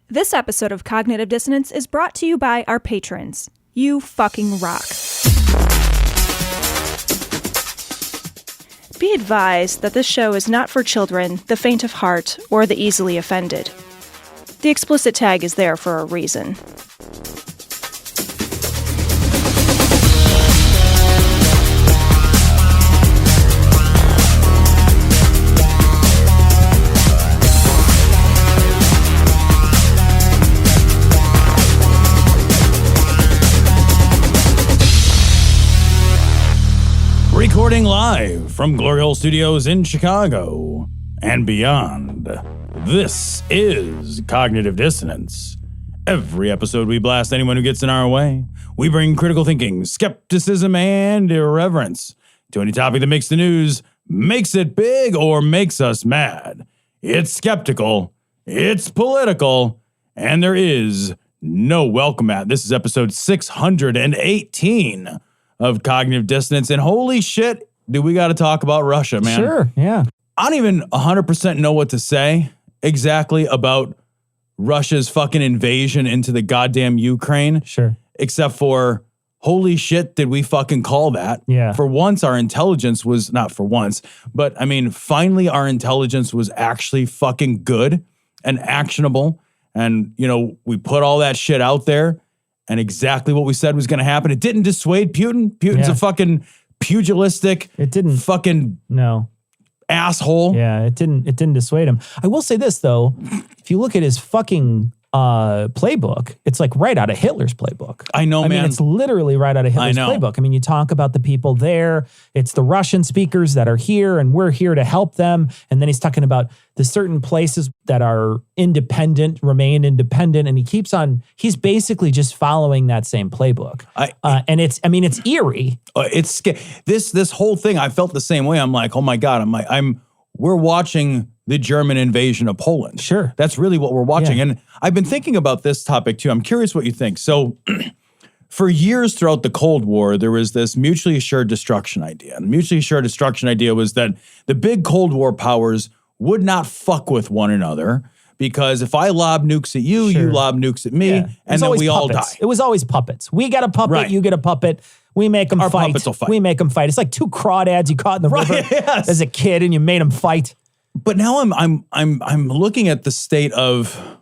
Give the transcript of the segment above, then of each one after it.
This episode of Cognitive Dissonance is brought to you by our patrons. You fucking rock. Be advised that this show is not for children, the faint of heart, or the easily offended. The explicit tag is there for a reason. Recording live from Glory Hole Studios in Chicago and beyond. This is Cognitive Dissonance. Every episode we blast anyone who gets in our way. We bring critical thinking, skepticism, and irreverence to any topic that makes the news, makes it big, or makes us mad. It's skeptical, it's political, and there is no welcome mat. This is episode 618 of Cognitive Dissonance, and holy shit, do we got to talk about Russia, man. Sure, yeah. I don't even 100% know what to say exactly about Russia's fucking invasion into the goddamn Ukraine. Sure. Except for, holy shit, did we fucking call that? Yeah. For once, our intelligence was, not for once, but I mean, finally our intelligence was actually fucking good and actionable. And, you know, we put all that shit out there. And exactly what we said was going to happen. It didn't dissuade Putin. Putin's a fucking pugilistic, fucking asshole. Yeah, it didn't dissuade him. I will say this though, if you look at his fucking playbook, it's like right out of Hitler's playbook. I know, man. I mean, it's literally right out of Hitler's playbook. I mean, you talk about the people there. It's the Russian speakers that are here, and we're here to help them. And then he's talking about the certain places that are independent, remain independent, and he's basically just following that same playbook. And it's eerie. It's this whole thing. I felt the same way. I'm like, oh my God. We're watching the German invasion of Poland. Sure. That's really what we're watching. Yeah. And I've been thinking about this topic too. I'm curious what you think. So for years throughout the Cold War, there was this mutually assured destruction idea. And the mutually assured destruction idea was that the big Cold War powers would not fuck with one another, because if I lob nukes at you, you lob nukes at me, and then we all die. It was always puppets. We get a puppet, right. You get a puppet. We make them Our fight. puppets will fight. We make them fight. It's like two crawdads you caught in the river as a kid, and you made them fight. But now I'm looking at the state of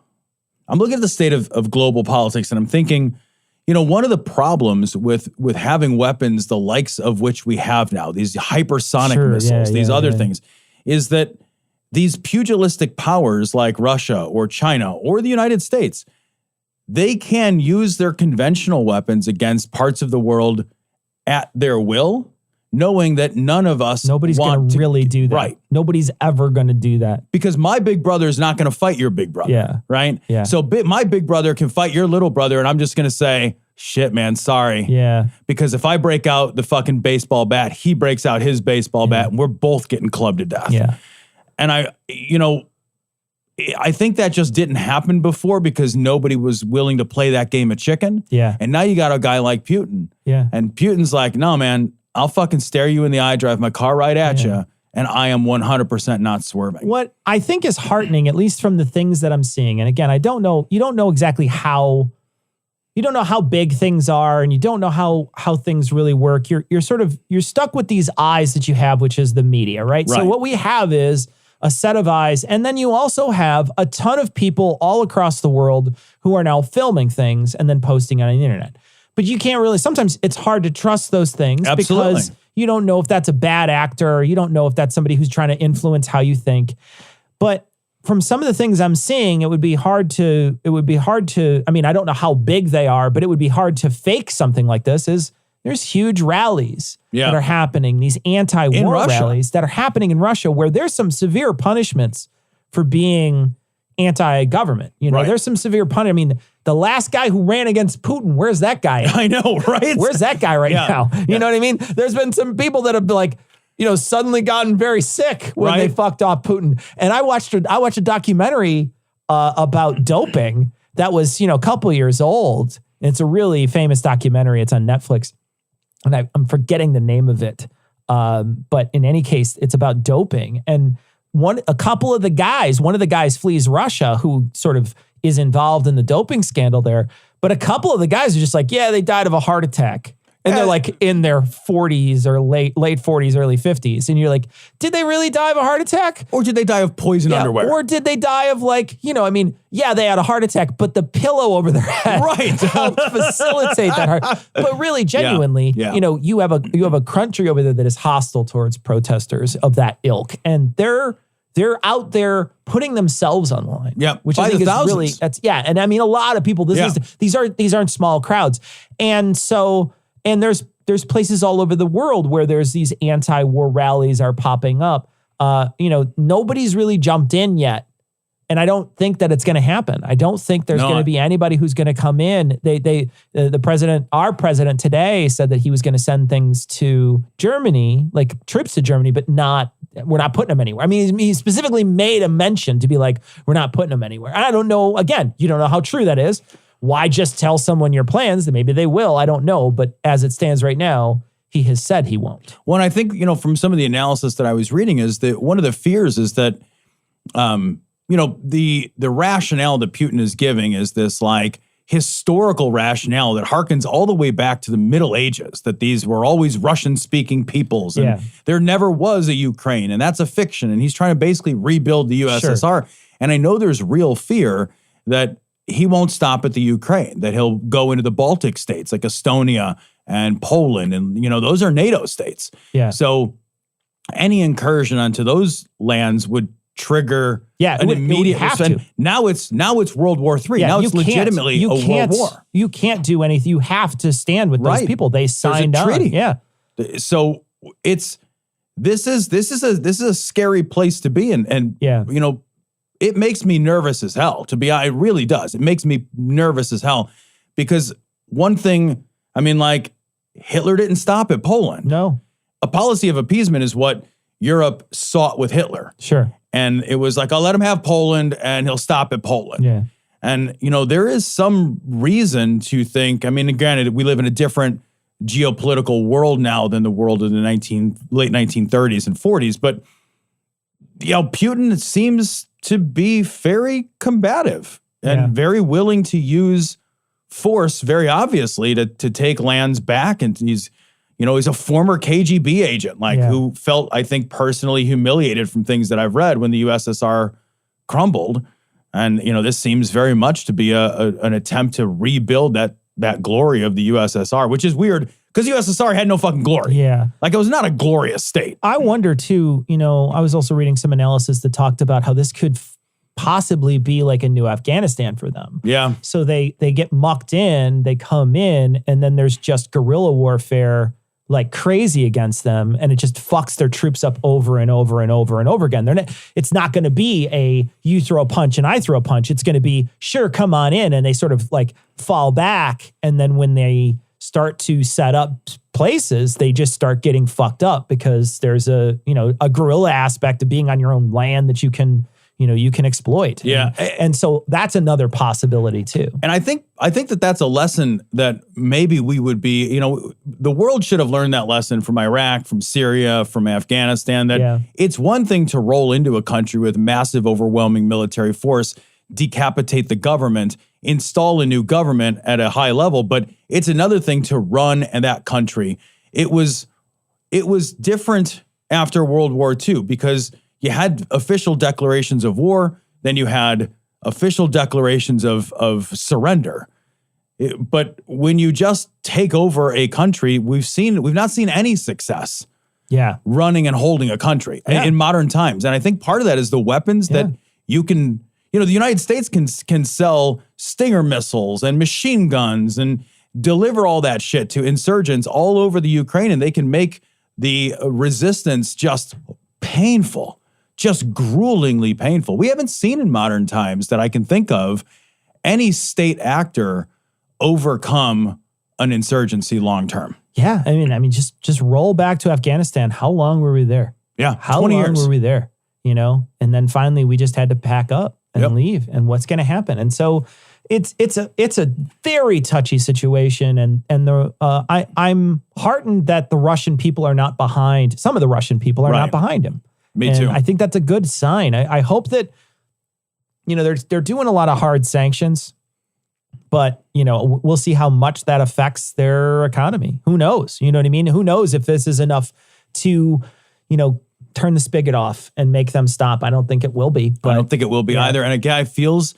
global politics, and I'm thinking, you know, one of the problems with having weapons the likes of which we have now, these hypersonic missiles, these other things, is that these pugilistic powers like Russia or China or the United States, they can use their conventional weapons against parts of the world at their will, knowing that none of us Nobody's going to really do that. Right. Nobody's ever going to do that. Because my big brother is not going to fight your big brother. Yeah. Right? Yeah. So my big brother can fight your little brother, and I'm just going to say, shit, man, sorry. Yeah. Because if I break out the fucking baseball bat, he breaks out his baseball bat, and we're both getting clubbed to death. Yeah. And I think that just didn't happen before because nobody was willing to play that game of chicken. Yeah. And now you got a guy like Putin. Yeah. And Putin's like, no, man, I'll fucking stare you in the eye, drive my car right at you, and I am 100% not swerving. What I think is heartening, at least from the things that I'm seeing, and again, you don't know exactly how, you don't know how big things are, and you don't know how things really work. You're stuck with these eyes that you have, which is the media, right? So what we have is a set of eyes, and then you also have a ton of people all across the world who are now filming things and then posting on the internet. But you can't really, sometimes it's hard to trust those things. Absolutely. Because you don't know if that's a bad actor, or you don't know if that's somebody who's trying to influence how you think. But from some of the things I'm seeing, it would be hard to, I mean, I don't know how big they are, but it would be hard to fake something like this. There's huge rallies that are happening, these anti-war rallies that are happening in Russia, where there's some severe punishments for being anti-government. You know, there's some severe punishment. I mean, the last guy who ran against Putin, where's that guy? I know, right? Where's that guy now? You know what I mean? There's been some people that have like, you know, suddenly gotten very sick when they fucked off Putin. And I watched a documentary about doping that was, you know, a couple years old. It's a really famous documentary. It's on Netflix. And I'm forgetting the name of it. But in any case, it's about doping. And one of the guys flees Russia, who sort of is involved in the doping scandal there. But a couple of the guys are just like, yeah, they died of a heart attack. And they're like in their 40s or late 40s, early 50s. And you're like, did they really die of a heart attack? Or did they die of poison underwear? Or did they die of like, they had a heart attack, but the pillow over their head helped facilitate that heart. But really, genuinely, you have a country over there that is hostile towards protesters of that ilk. And they're out there putting themselves on the line. Yeah, which I think is really, and I mean, a lot of people, these aren't small crowds. And so, and there's places all over the world where there's these anti-war rallies are popping up. Nobody's really jumped in yet. And I don't think that it's going to happen. I don't think there's going to be anybody who's going to come in. Our president today said that he was going to send things to Germany, like troops to Germany, but we're not putting them anywhere. I mean, he specifically made a mention to be like, we're not putting them anywhere. And I don't know, again, you don't know how true that is. Why just tell someone your plans? That maybe they will. I don't know. But as it stands right now, he has said he won't. Well, and I think, from some of the analysis that I was reading is that one of the fears is that, the rationale that Putin is giving is this like historical rationale that harkens all the way back to the Middle Ages, that these were always Russian-speaking peoples and there never was a Ukraine, and that's a fiction. And he's trying to basically rebuild the USSR. Sure. And I know there's real fear that he won't stop at the Ukraine, that he'll go into the Baltic states like Estonia and Poland. And, those are NATO states. Yeah. So any incursion onto those lands would trigger an immediate response. Now it's World War III. Now it's legitimately a world war. You can't do anything. You have to stand with those people. They signed on. Treaty. Yeah. So this is a scary place to be in. And it makes me nervous as hell, it really does. It makes me nervous as hell because one thing, Hitler didn't stop at Poland. No. A policy of appeasement is what Europe sought with Hitler. Sure. And it was like, I'll let him have Poland and he'll stop at Poland. Yeah. And, there is some reason to think, granted, we live in a different geopolitical world now than the world of the late 1930s and 40s, but, Putin seems to be very combative and very willing to use force, very obviously, to take lands back. And he's a former KGB agent, who felt, I think, personally humiliated from things that I've read when the USSR crumbled. And, this seems very much to be an attempt to rebuild that glory of the USSR, which is weird because the USSR had no fucking glory. Yeah. It was not a glorious state. I wonder too, I was also reading some analysis that talked about how this could possibly be like a new Afghanistan for them. Yeah. So they get mucked in, they come in, and then there's just guerrilla warfare like crazy against them, and it just fucks their troops up over and over and over and over again. It's not going to be a you throw a punch and I throw a punch. It's going to be, sure, come on in, and they sort of like fall back, and then when they start to set up places, they just start getting fucked up because there's a guerrilla aspect of being on your own land that you can exploit. Yeah. And so that's another possibility too. And I think that that's a lesson that maybe we would be, the world should have learned that lesson from Iraq, from Syria, from Afghanistan, that it's one thing to roll into a country with massive, overwhelming military force, decapitate the government, install a new government at a high level, but it's another thing to run in that country. It was different after World War II because you had official declarations of war, then you had official declarations of surrender. But when you just take over a country, we've not seen any success running and holding a country in modern times. And I think part of that is the weapons that you can, the United States can sell Stinger missiles and machine guns and deliver all that shit to insurgents all over the Ukraine, and they can make the resistance just painful. Just gruelingly painful. We haven't seen in modern times that I can think of any state actor overcome an insurgency long term. Yeah, I mean, just roll back to Afghanistan. How long were we there? Yeah, how long were we there? And then finally we just had to pack up and leave. And what's going to happen? And so it's a very touchy situation. And I'm heartened that the Russian people are not behind. Some of the Russian people are not behind him. Me too. I think that's a good sign. I hope that they're doing a lot of hard sanctions, but, we'll see how much that affects their economy. Who knows? You know what I mean? Who knows if this is enough to, turn the spigot off and make them stop. I don't think it will be. But I don't think it will be either. And a guy feels,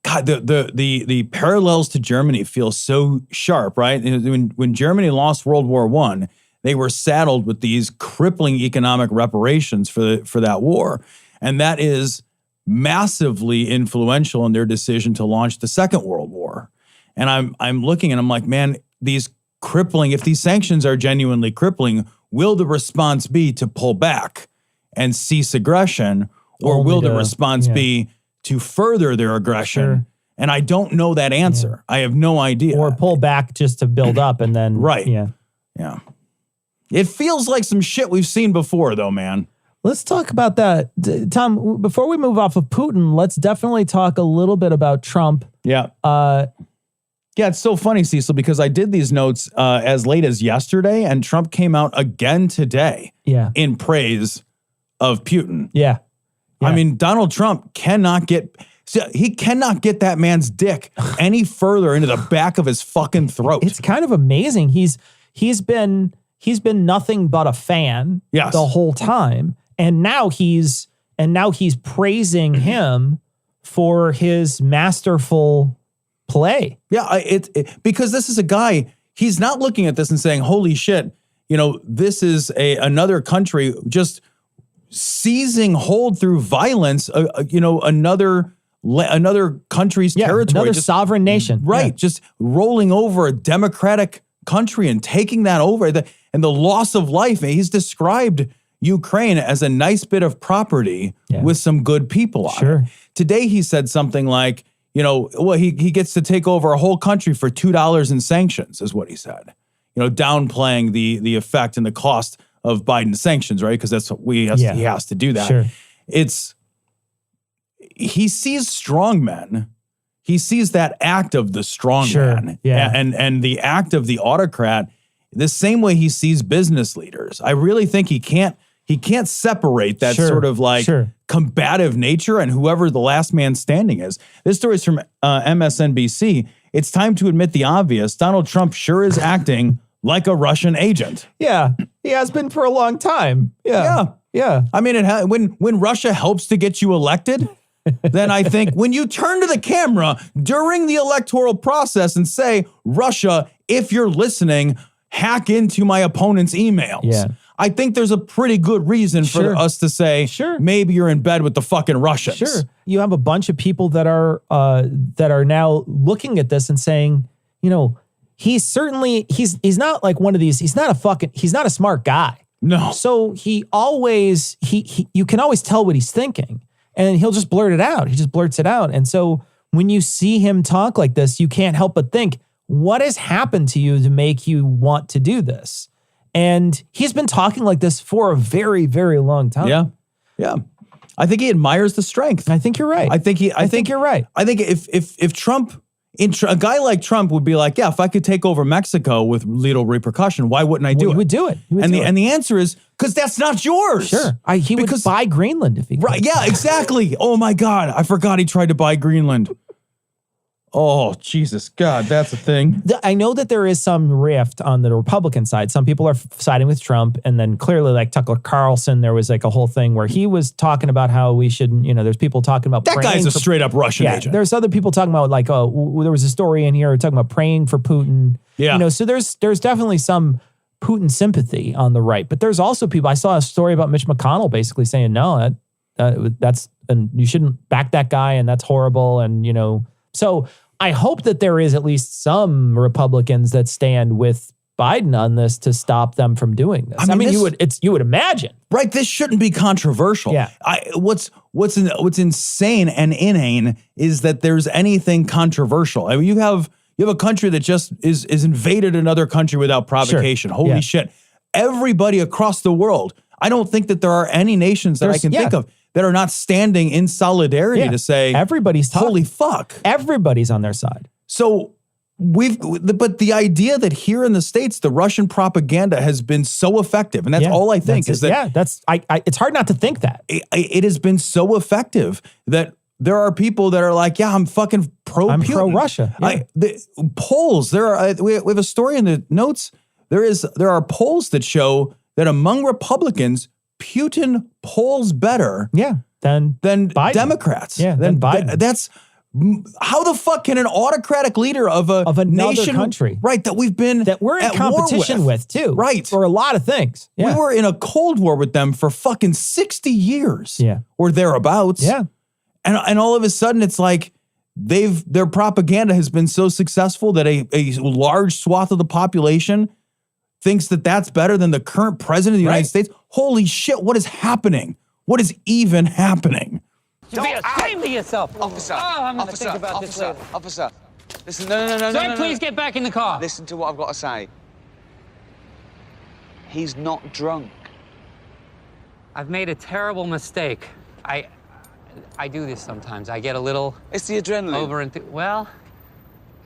God, the parallels to Germany feel so sharp, right? When Germany lost World War I, they were saddled with these crippling economic reparations for that war. And that is massively influential in their decision to launch the Second World War. And I'm looking and I'm like, man, these crippling, if these sanctions are genuinely crippling, will the response be to pull back and cease aggression, or will the response be to further their aggression? Sure. And I don't know that answer. I have no idea. Or pull back just to build up and then. Right. Yeah. It feels like some shit we've seen before, though, man. Let's talk about that. Tom, before we move off of Putin, let's definitely talk a little bit about Trump. Yeah. Yeah, it's so funny, Cecil, because I did these notes as late as yesterday, and Trump came out again today in praise of Putin. Yeah. I mean, Donald Trump cannot get that man's dick any further into the back of his fucking throat. It's kind of amazing. He's been nothing but a fan the whole time. And now he's praising him for his masterful play. Yeah, because this is a guy, he's not looking at this and saying, holy shit, this is another country just seizing hold through violence, another country's territory. Another sovereign nation. Right, Yeah. just rolling over a democratic country and taking that over. And the loss of life, he's described Ukraine as a nice bit of property with some good people on it. Today he said something like, he gets to take over a whole country for $2 in sanctions, is what he said. Downplaying the effect and the cost of Biden's sanctions, right? Because that's what he has to do that. Sure. He sees strong men. He sees that act of the strong man and the act of the autocrat the same way he sees business leaders. I really think he can't separate that sort of combative nature and whoever the last man standing is. This story is from MSNBC. It's time to admit the obvious. Donald Trump sure is acting like a Russian agent. Yeah, he has been for a long time. Yeah. I mean, when Russia helps to get you elected, then I think when you turn to the camera during the electoral process and say, Russia, if you're listening, hack into my opponent's emails. Yeah. I think there's a pretty good reason for us to say, maybe you're in bed with the fucking Russians. Sure. You have a bunch of people that are now looking at this and saying, he's not like one of these, he's not a smart guy. No. So you can always tell what he's thinking and he'll just blurt it out. He just blurts it out. And so when you see him talk like this, you can't help but think, what has happened to you to make you want to do this? And he's been talking like this for a very, very long time. Yeah. I think he admires the strength. I think you're right. I think you're right. I think if Trump, a guy like Trump would be like, if I could take over Mexico with little repercussion, why wouldn't I do it? He would do it. And the answer is because that's not yours. Sure. He would buy Greenland if he could. Right. Yeah, exactly. Oh my God. I forgot he tried to buy Greenland. Oh, Jesus, God, that's a thing. I know that there is some rift on the Republican side. Some people are siding with Trump, and then clearly, like Tucker Carlson, there was like a whole thing where he was talking about how we shouldn't, there's people talking about that guy's a straight up Russian agent. There's other people talking about like, there was a story in here talking about praying for Putin. Yeah. So there's definitely some Putin sympathy on the right, but there's also people. I saw a story about Mitch McConnell basically saying, no, that's and you shouldn't back that guy, and that's horrible, and So I hope that there is at least some Republicans that stand with Biden on this to stop them from doing this. I mean you would imagine, right? This shouldn't be controversial. Yeah. What's insane and inane is that there's anything controversial. I mean, you have a country that just is invaded another country without provocation. Holy shit! Everybody across the world. I don't think that there are any nations that I can think of that are not standing in solidarity to say everybody's holy fuck. Everybody's on their side. So but the idea that here in the States, the Russian propaganda has been so effective, and that's all I think is that it's hard not to think that it has been so effective that there are people that are like, yeah, I'm fucking pro-Putin. I'm pro-Russia. Yeah. The polls, we have a story in the notes. There are polls that show that among Republicans, Putin polls better than Biden. Democrats. Yeah, than Biden. That's how the fuck can an autocratic leader of another nation, country, right? That we're in competition with too, right? For a lot of things. Yeah. We were in a Cold War with them for fucking 60 years, or thereabouts. Yeah, and all of a sudden it's like their propaganda has been so successful that a large swath of the population thinks that that's better than the current president of the United States. Holy shit, what is happening? What is even happening? Be ashamed of yourself. Officer. Oh, I'm going to think about this later. Officer. Listen, no. Sir, please get back in the car. Listen to what I've got to say. He's not drunk. I've made a terrible mistake. I do this sometimes. I get a little... It's the adrenaline. Well,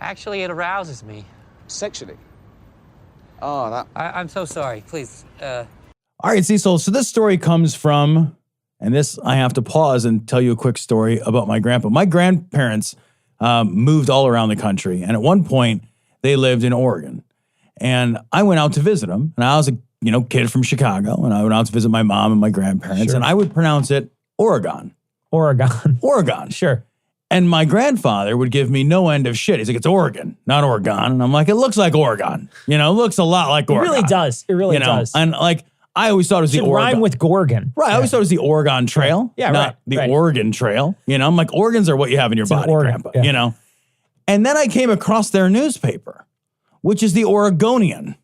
actually, it arouses me. Sexually? Oh, that... I'm so sorry. Please, All right, Cecil. So this story comes from, and this I have to pause and tell you a quick story about my grandpa. My grandparents moved all around the country, and at one point they lived in Oregon. And I went out to visit them, and I was a kid from Chicago, and I went out to visit my mom and my grandparents, and I would pronounce it Oregon. Oregon. Sure. And my grandfather would give me no end of shit. He's like, it's Oregon, not Oregon. And I'm like, it looks like Oregon. It looks a lot like Oregon. It really does. It really does. And like, I always thought it was the Oregon. Rhyme with Gorgon. Right. I always thought it was the Oregon Trail. Yeah, not the Oregon Trail. I'm like, organs are what you have in your body, Grandpa. And then I came across their newspaper, which is the Oregonian.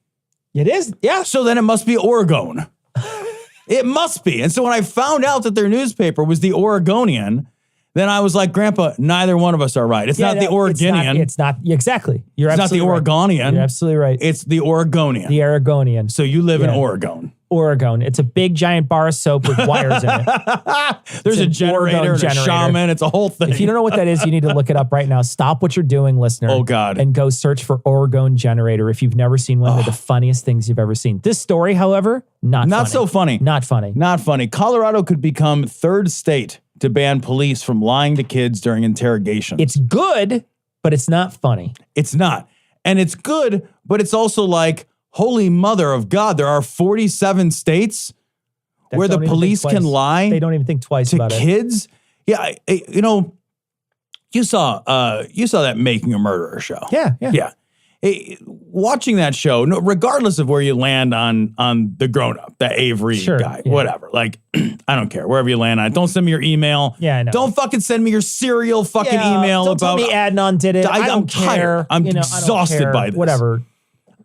It is? Yeah. So then it must be Oregon. It must be. And so when I found out that their newspaper was the Oregonian, then I was like, Grandpa, neither one of us are right. It's not the Oregonian. It's not. Exactly. It's not the Oregonian. You're absolutely right. It's the Oregonian. The Oregonian. So you live in Oregon. Oregon. It's a big giant bar of soap with wires in it. There's a generator and a shaman. It's a whole thing. If you don't know what that is, you need to look it up right now. Stop what you're doing, listener. Oh, God. And go search for Oregon generator. If you've never seen one, they're the funniest things you've ever seen. This story, however, not funny. So funny. Not funny. Not funny. Colorado could become third state to ban police from lying to kids during interrogations. It's good, but it's not funny. It's not. And it's good, but it's also like, holy mother of God, there are 47 states where the police can lie. They don't even think twice about it. To kids? Yeah, you saw that Making a Murderer show. Yeah. Watching that show, regardless of where you land on the grown-up, the Avery guy, whatever. Like, I don't care. Wherever you land on it. Don't send me your email. Yeah, I know. Don't fucking send me your serial fucking email don't about... Don't tell me Adnan did it. I don't care. Tired. I'm exhausted by this. Whatever.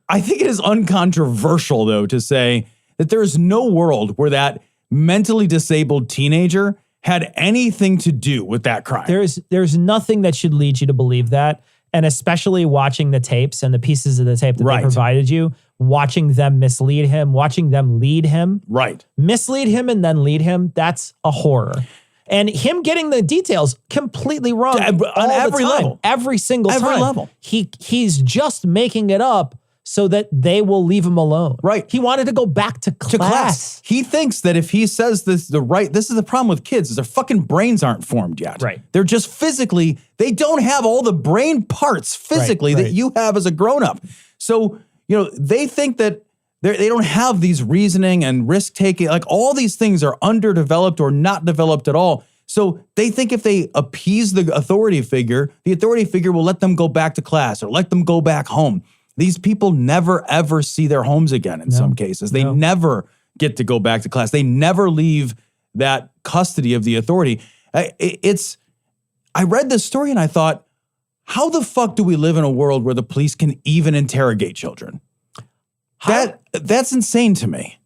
I think it is uncontroversial, though, to say that there is no world where that mentally disabled teenager had anything to do with that crime. There's nothing that should lead you to believe that. And especially watching the tapes and the pieces of the tape that they provided you, watching them mislead him, watching them lead him. Right. Mislead him and then lead him. That's a horror. And him getting the details completely wrong on every level. Every single time. Every level. He's just making it up so that they will leave him alone. Right. He wanted to go back to class. He thinks that if he says this is the problem with kids is their fucking brains aren't formed yet. Right. They're just physically, they don't have all the brain parts physically that you have as a grown-up. So, they think that they don't have these reasoning and risk-taking, like all these things are underdeveloped or not developed at all. So they think if they appease the authority figure will let them go back to class or let them go back home. These people never, ever see their homes again in some cases. They never get to go back to class. They never leave that custody of the authority. I read this story and I thought, how the fuck do we live in a world where the police can even interrogate children? That's insane to me.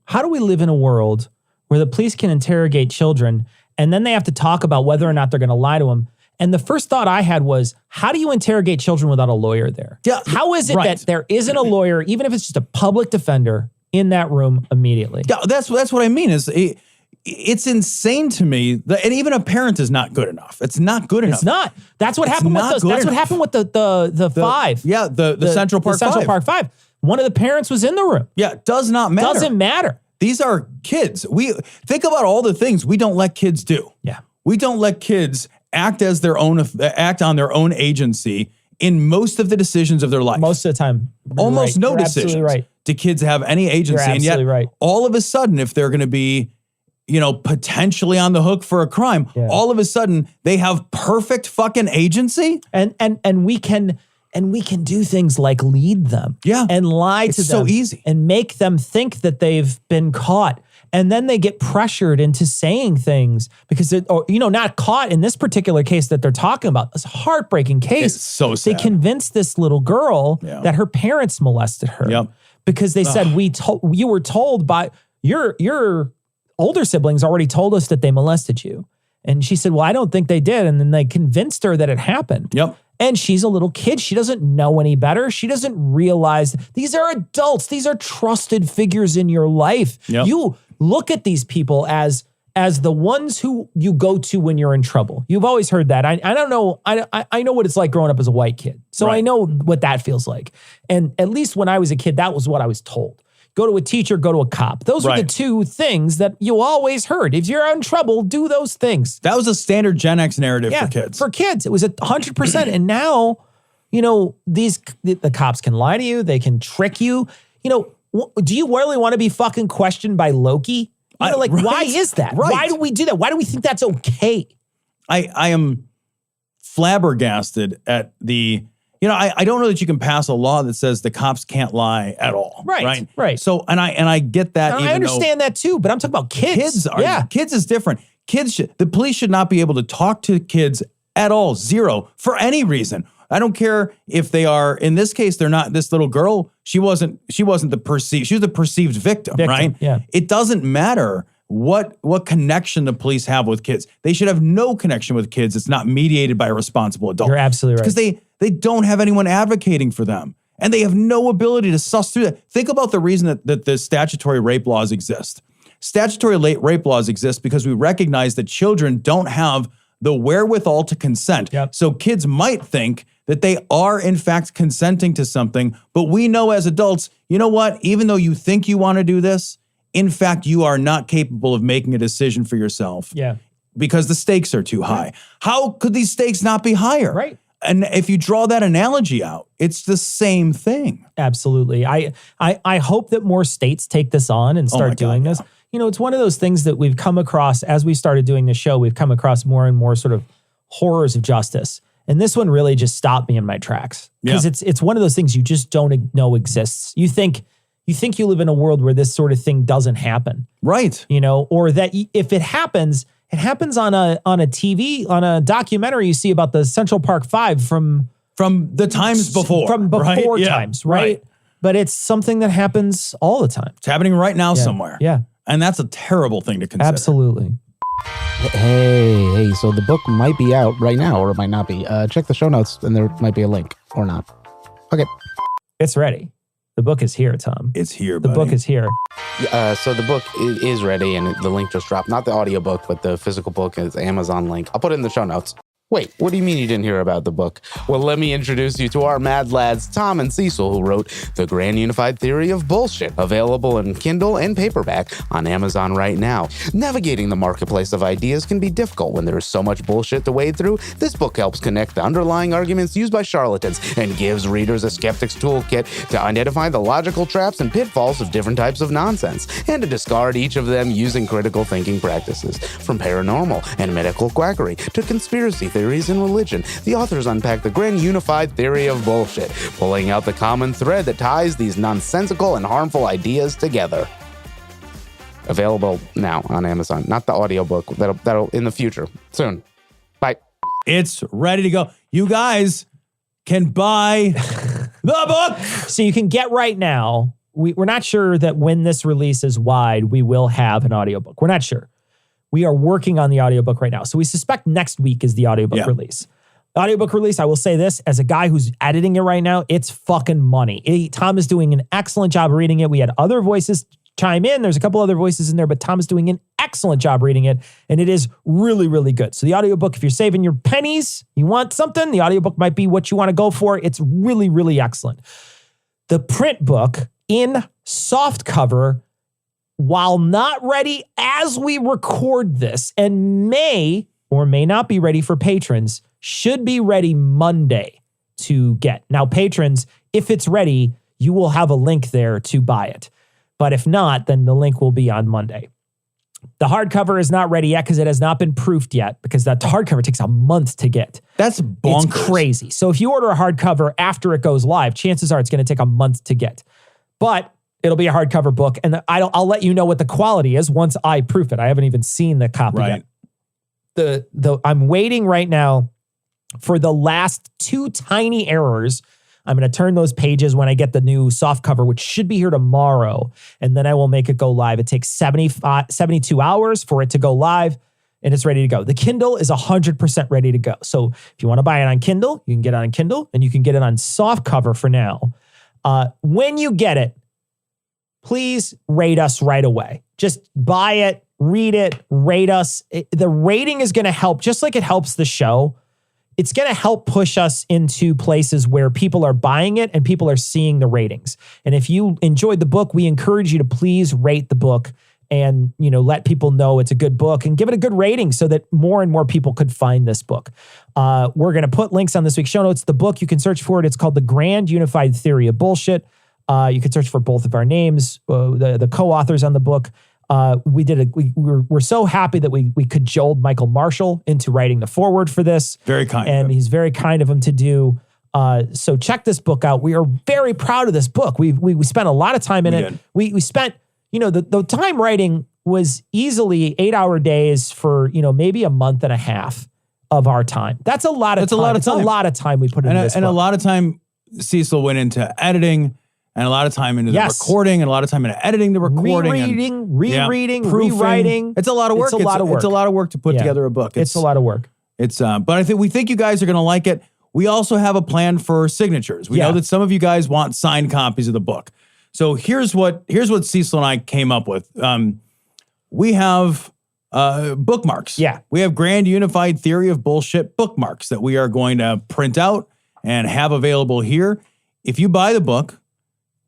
How do we live in a world where the police can interrogate children and then they have to talk about whether or not they're going to lie to them? And the first thought I had was, how do you interrogate children without a lawyer there? Yeah, how is it that there isn't a lawyer, even if it's just a public defender, in that room immediately? Yeah, that's what I mean. It's insane to me that, and even a parent is not good enough. It's not good enough. It's not. That's what happened with those. That's what happened with the five. Yeah, the Central Park Central Five. Park Five. One of the parents was in the room. Yeah, it does not matter. Doesn't matter. These are kids. We think about all the things we don't let kids do. Yeah. We don't let kids act on their own agency in most of the decisions of their life. Most of the time. Almost no You're decisions. absolutely right. Do kids have any agency? You're absolutely and yet, right. all of a sudden, if they're going to be, potentially on the hook for a crime, all of a sudden they have perfect fucking agency. And we can do things like lead them. Yeah. And lie to them. It's so easy. And make them think that they've been caught. And then they get pressured into saying things because, not caught in this particular case that they're talking about. This heartbreaking case. It's so sad. They convinced this little girl that her parents molested her. Yep. Because they said, you were told by your older siblings already told us that they molested you. And she said, well, I don't think they did. And then they convinced her that it happened. Yep. And she's a little kid. She doesn't know any better. She doesn't realize these are adults. These are trusted figures in your life. Yep. You look at these people as the ones who you go to when you're in trouble. You've always heard that. I don't know. I know what it's like growing up as a white kid. So I know what that feels like. And at least when I was a kid, that was what I was told. Go to a teacher, go to a cop. Those are the two things that you always heard. If you're in trouble, do those things. That was a standard Gen X narrative for kids. For kids, it was 100%. And now, the cops can lie to you. They can trick you. Do you really want to be fucking questioned by Loki? Why is that? Right. Why do we do that? Why do we think that's okay? I am flabbergasted at the... I don't know that you can pass a law that says the cops can't lie at all. Right. So, and I get that. I understand that too, but I'm talking about kids. Kids is different. The police should not be able to talk to kids at all. Zero, for any reason. I don't care if they are, in this case, they're not, this little girl, she was the perceived victim, right? Yeah. It doesn't matter what connection the police have with kids. They should have no connection with kids. It's not mediated by a responsible adult. You're absolutely right. Because they don't have anyone advocating for them. And they have no ability to suss through that. Think about the reason that the statutory rape laws exist. Statutory rape laws exist because we recognize that children don't have the wherewithal to consent. Yep. So kids might think that they are in fact consenting to something, but we know as adults, you know what? Even though you think you want to do this, in fact, you are not capable of making a decision for yourself. Yeah. Because the stakes are too high. How could these stakes not be higher? Right. And if you draw that analogy out, it's the same thing. Absolutely. I hope that more states take this on and start doing this. It's one of those things that we've come across as we started doing the show. We've come across more and more sort of horrors of justice. And this one really just stopped me in my tracks because it's one of those things you just don't know exists. You think you live in a world where this sort of thing doesn't happen. Right. Or that if it happens on a TV, on a documentary you see about the Central Park Five from the times before. From before times, right? But it's something that happens all the time. It's happening right now somewhere. Yeah. And that's a terrible thing to consider. Absolutely. Hey, so the book might be out right now, or it might not be. Check the show notes, and there might be a link, or not. Okay. It's ready. The book is here, Tom. It's here, The book is here. So the book is ready, and the link just dropped. Not the audiobook, but the physical book is Amazon link. I'll put it in the show notes. Wait, what do you mean you didn't hear about the book? Well, let me introduce you to our mad lads, Tom and Cecil, who wrote The Grand Unified Theory of Bullshit, available in Kindle and paperback on Amazon right now. Navigating the marketplace of ideas can be difficult when there is so much bullshit to wade through. This book helps connect the underlying arguments used by charlatans and gives readers a skeptic's toolkit to identify the logical traps and pitfalls of different types of nonsense, and to discard each of them using critical thinking practices. From paranormal and medical quackery to conspiracy theories in religion, the authors unpack the grand unified theory of bullshit, pulling out the common thread that ties these nonsensical and harmful ideas together. Available now on Amazon. Not the audiobook. That'll in the future. Soon. Bye. It's ready to go. You guys can buy the book. So you can get right now. We're not sure that when this releases wide, we will have an audiobook. We're not sure. We are working on the audiobook right now. So we suspect next week is the audiobook release. The audiobook release, I will say this, as a guy who's editing it right now, it's fucking money. Tom is doing an excellent job reading it. We had other voices chime in. There's a couple other voices in there, but Tom is doing an excellent job reading it, and it is really, really good. So the audiobook, if you're saving your pennies, you want something, the audiobook might be what you want to go for. It's really, really excellent. The print book in soft cover, while not ready as we record this, and may or may not be ready for patrons should be ready Monday to get. Now, patrons, if it's ready, you will have a link there to buy it. But if not, then the link will be on Monday. The hardcover is not ready yet because it has not been proofed yet, because that hardcover takes a month to get. That's bonkers. It's crazy. So if you order a hardcover after it goes live, chances are it's going to take a month to get. But it'll be a hardcover book, and I'll let you know what the quality is once I proof it. I haven't even seen the copy yet. I'm waiting right now for the last 2 tiny errors. I'm going to turn those pages when I get the new soft cover, which should be here tomorrow, and then I will make it go live. It takes 72 hours for it to go live, and it's ready to go. The Kindle is 100% ready to go. So if you want to buy it on Kindle, you can get it on Kindle, and you can get it on soft cover for now. When you get it, please rate us right away. Just buy it, read it, rate us. The rating is going to help, just like it helps the show. It's going to help push us into places where people are buying it and people are seeing the ratings. And if you enjoyed the book, we encourage you to please rate the book and, let people know it's a good book and give it a good rating so that more and more people could find this book. We're going to put links on this week's show notes. The book, you can search for it. It's called The Grand Unified Theory of Bullshit. You can search for both of our names, the co-authors on the book. We're so happy that we cajoled Michael Marshall into writing the foreword for this. Very kind. And he's very kind of him to do. So check this book out. We are very proud of this book. We spent a lot of time in it. We spent, the time writing was easily 8-hour days for, maybe a month and a half of our time. That's a lot of time. It's a lot of time we put into this book. And a lot of time Cecil went into editing, and a lot of time into the recording, and a lot of time into editing the recording. Rereading, rewriting. It's a lot of work. It's a lot of work to put together a book. It's a lot of work. But we think you guys are going to like it. We also have a plan for signatures. We know that some of you guys want signed copies of the book. So here's what Cecil and I came up with. We have bookmarks. Yeah. We have Grand Unified Theory of Bullshit bookmarks that we are going to print out and have available here. If you buy the book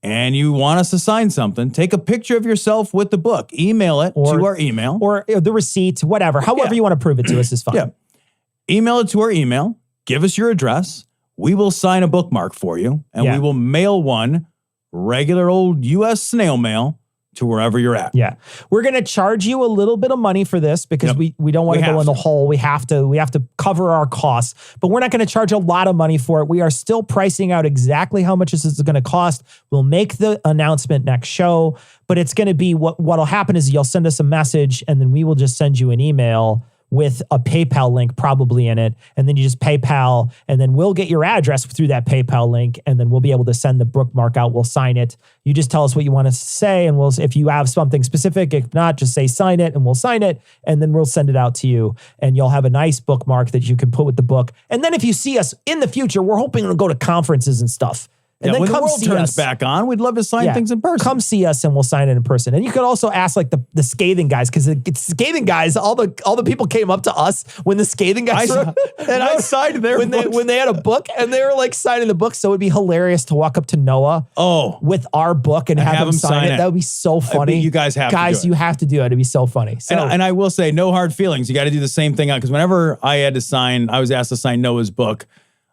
and you want us to sign something, take a picture of yourself with the book, email it to our email. Or the receipt, whatever. However you want to prove it to us is fine. Yeah. Email it to our email. Give us your address. We will sign a bookmark for you, and we will mail one, regular old U.S. snail mail, to wherever you're at. Yeah. We're going to charge you a little bit of money for this because we don't want to go in the hole. We have to cover our costs, but we're not going to charge a lot of money for it. We are still pricing out exactly how much this is going to cost. We'll make the announcement next show, but it's going to be what'll happen is you'll send us a message and then we will just send you an email with a PayPal link probably in it. And then you just PayPal, and then we'll get your address through that PayPal link, and then we'll be able to send the bookmark out. We'll sign it. You just tell us what you want us to say, and if you have something specific, if not, just say sign it, and we'll sign it, and then we'll send it out to you, and you'll have a nice bookmark that you can put with the book. And then if you see us in the future, we're hoping to go to conferences and stuff. And then when come the world see turns us. back on, we'd love to sign things in person. Come see us and we'll sign it in person. And you could also ask like the Scathing guys, because the Scathing guys, all the people came up to us when the Scathing guys I signed their books. when they had a book and they were like signing the book. So it'd be hilarious to walk up to Noah with our book and have him sign it. That would be so funny. You guys have to do it. You have to do it. It'd be so funny. So, and I will say, no hard feelings. You got to do the same thing because whenever I was asked to sign Noah's book,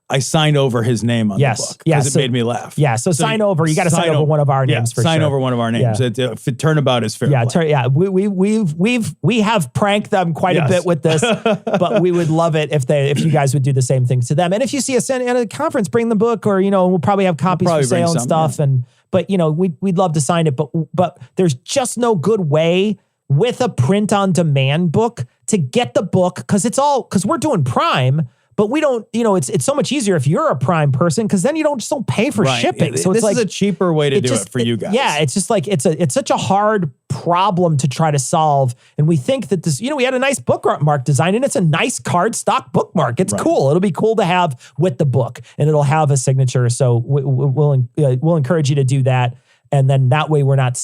I signed over his name on the book because it made me laugh. Yeah, so sign over. You got to sign over one of our names for sure. Sign over one of our names. Yeah. Turnabout is fair play. We have pranked them quite a bit with this, but we would love it if you guys would do the same thing to them. And if you see us at a conference, bring the book, or we'll probably have copies for sale and stuff. Yeah. But we'd love to sign it, but there's just no good way with a print on demand book to get the book because we're doing Prime. But we don't, it's so much easier if you're a Prime person because then you don't pay for shipping. So this is a cheaper way to do it for you guys. Yeah, it's just like it's such a hard problem to try to solve. And we think that this, we had a nice bookmark design and it's a nice cardstock bookmark. It's cool. It'll be cool to have with the book and it'll have a signature. So we'll encourage you to do that. And then that way we're not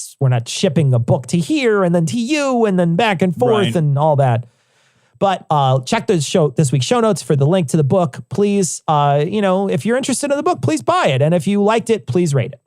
shipping a book to here and then to you and then back and forth and all that. But check this week's show notes for the link to the book. Please, if you're interested in the book, please buy it. And if you liked it, please rate it.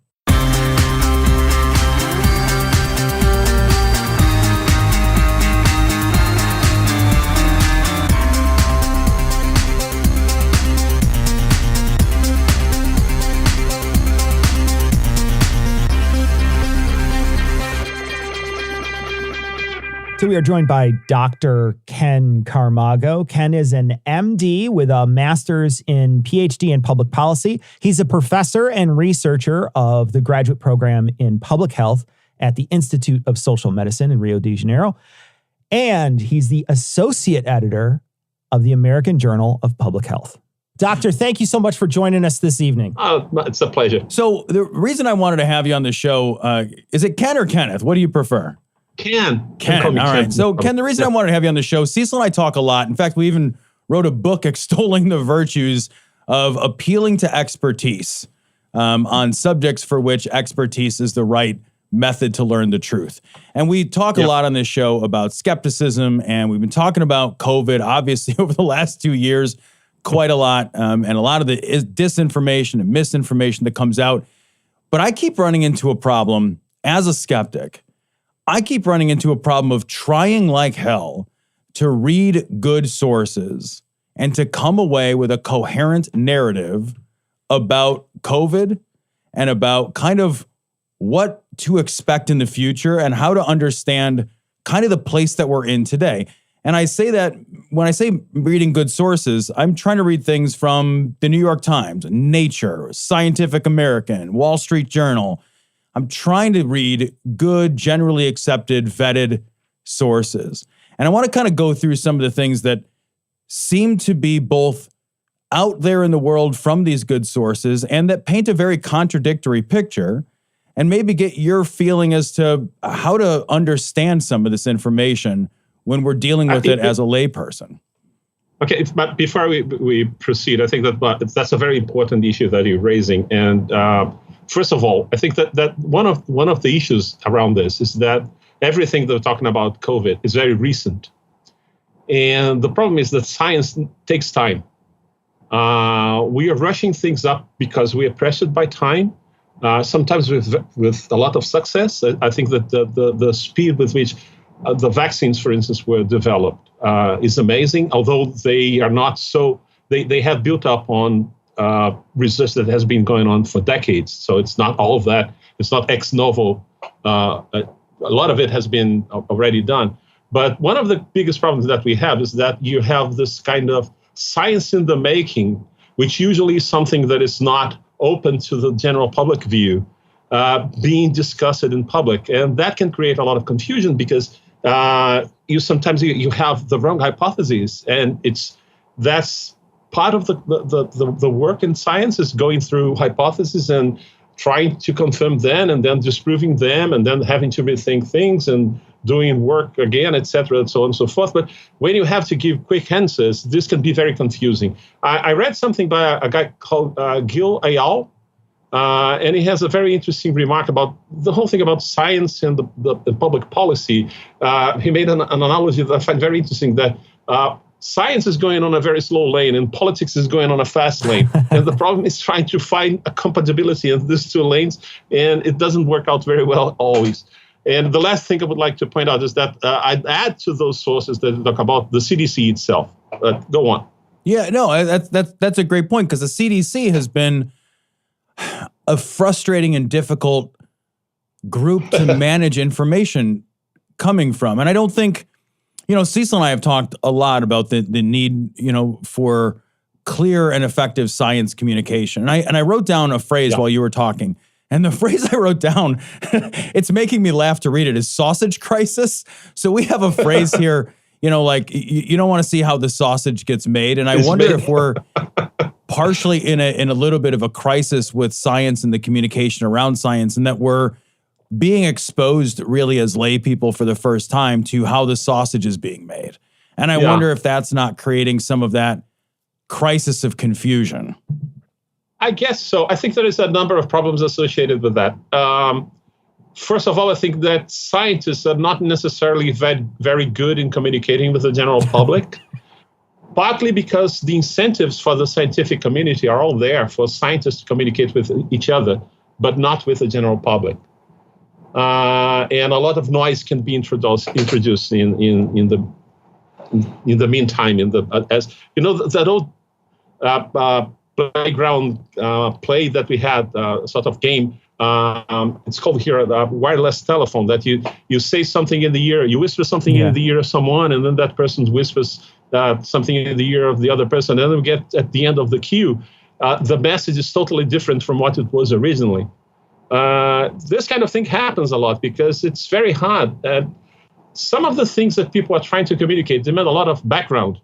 So we are joined by Dr. Ken Camargo. Ken is an MD with a master's in PhD in public policy. He's a professor and researcher of the graduate program in public health at the Institute of Social Medicine in Rio de Janeiro. And he's the associate editor of the American Journal of Public Health. Doctor, thank you so much for joining us this evening. It's a pleasure. So the reason I wanted to have you on the show, is it Ken or Kenneth? What do you prefer? Ken. All right. So, Ken, the reason I wanted to have you on the show, Cecil and I talk a lot. In fact, we even wrote a book extolling the virtues of appealing to expertise on subjects for which expertise is the right method to learn the truth. And we talk a lot on this show about skepticism, and we've been talking about COVID, obviously, over the last 2 years, quite a lot, and a lot of the disinformation and misinformation that comes out. But I keep running into a problem as a skeptic. I keep running into a problem of trying like hell to read good sources and to come away with a coherent narrative about COVID and about kind of what to expect in the future and how to understand kind of the place that we're in today. And I say that when I say reading good sources, I'm trying to read things from the New York Times, Nature, Scientific American, Wall Street Journal. I'm trying to read good, generally accepted, vetted sources. And I want to kind of go through some of the things that seem to be both out there in the world from these good sources and that paint a very contradictory picture, and maybe get your feeling as to how to understand some of this information when we're dealing with it as a layperson. Okay, but before we proceed, I think that that's a very important issue that you're raising. And first of all, I think that one of the issues around this is that everything that we're talking about COVID is very recent. And the problem is that science takes time. We are rushing things up because we are pressured by time, sometimes with a lot of success. I think that the speed with which the vaccines, for instance, were developed is amazing, although they are not so, they have built up on research that has been going on for decades. So it's not all of that. It's not ex novo. A lot of it has been already done. But one of the biggest problems that we have is that you have this kind of science in the making, which usually is something that is not open to the general public view, being discussed in public. And that can create a lot of confusion because you sometimes have the wrong hypotheses. And that's part of the work in science is going through hypotheses and trying to confirm them and then disproving them and then having to rethink things and doing work again, et cetera, and so on and so forth. But when you have to give quick answers, this can be very confusing. I read something by a guy called Gil Ayal, and he has a very interesting remark about the whole thing about science and the public policy. He made an analogy that I find very interesting, that science is going on a very slow lane and politics is going on a fast lane. And the problem is trying to find a compatibility in these two lanes, and it doesn't work out very well always. And the last thing I would like to point out is that I'd add to those sources that talk about the CDC itself. Go on. Yeah, no, that's a great point, because the CDC has been a frustrating and difficult group to manage information coming from. And I don't think, Cecil and I have talked a lot about the need, for clear and effective science communication. And I wrote down a phrase while you were talking. And the phrase I wrote down, it's making me laugh to read it, is sausage crisis. So we have a phrase here, like you don't want to see how the sausage gets made. And I wonder if we're partially in a little bit of a crisis with science and the communication around science, and that we're being exposed really as lay people for the first time to how the sausage is being made. And I wonder if that's not creating some of that crisis of confusion. I guess so. I think there is a number of problems associated with that. First of all, I think that scientists are not necessarily very good in communicating with the general public, partly because the incentives for the scientific community are all there for scientists to communicate with each other, but not with the general public. And a lot of noise can be introduced in the meantime. That old playground play that we had, sort of game It's called here wireless telephone, that you say something in the ear, you whisper something in the ear of someone, and then that person whispers something in the ear of the other person, and then we get at the end of the queue, the message is totally different from what it was originally. This kind of thing happens a lot because it's very hard. Some of the things that people are trying to communicate demand a lot of background,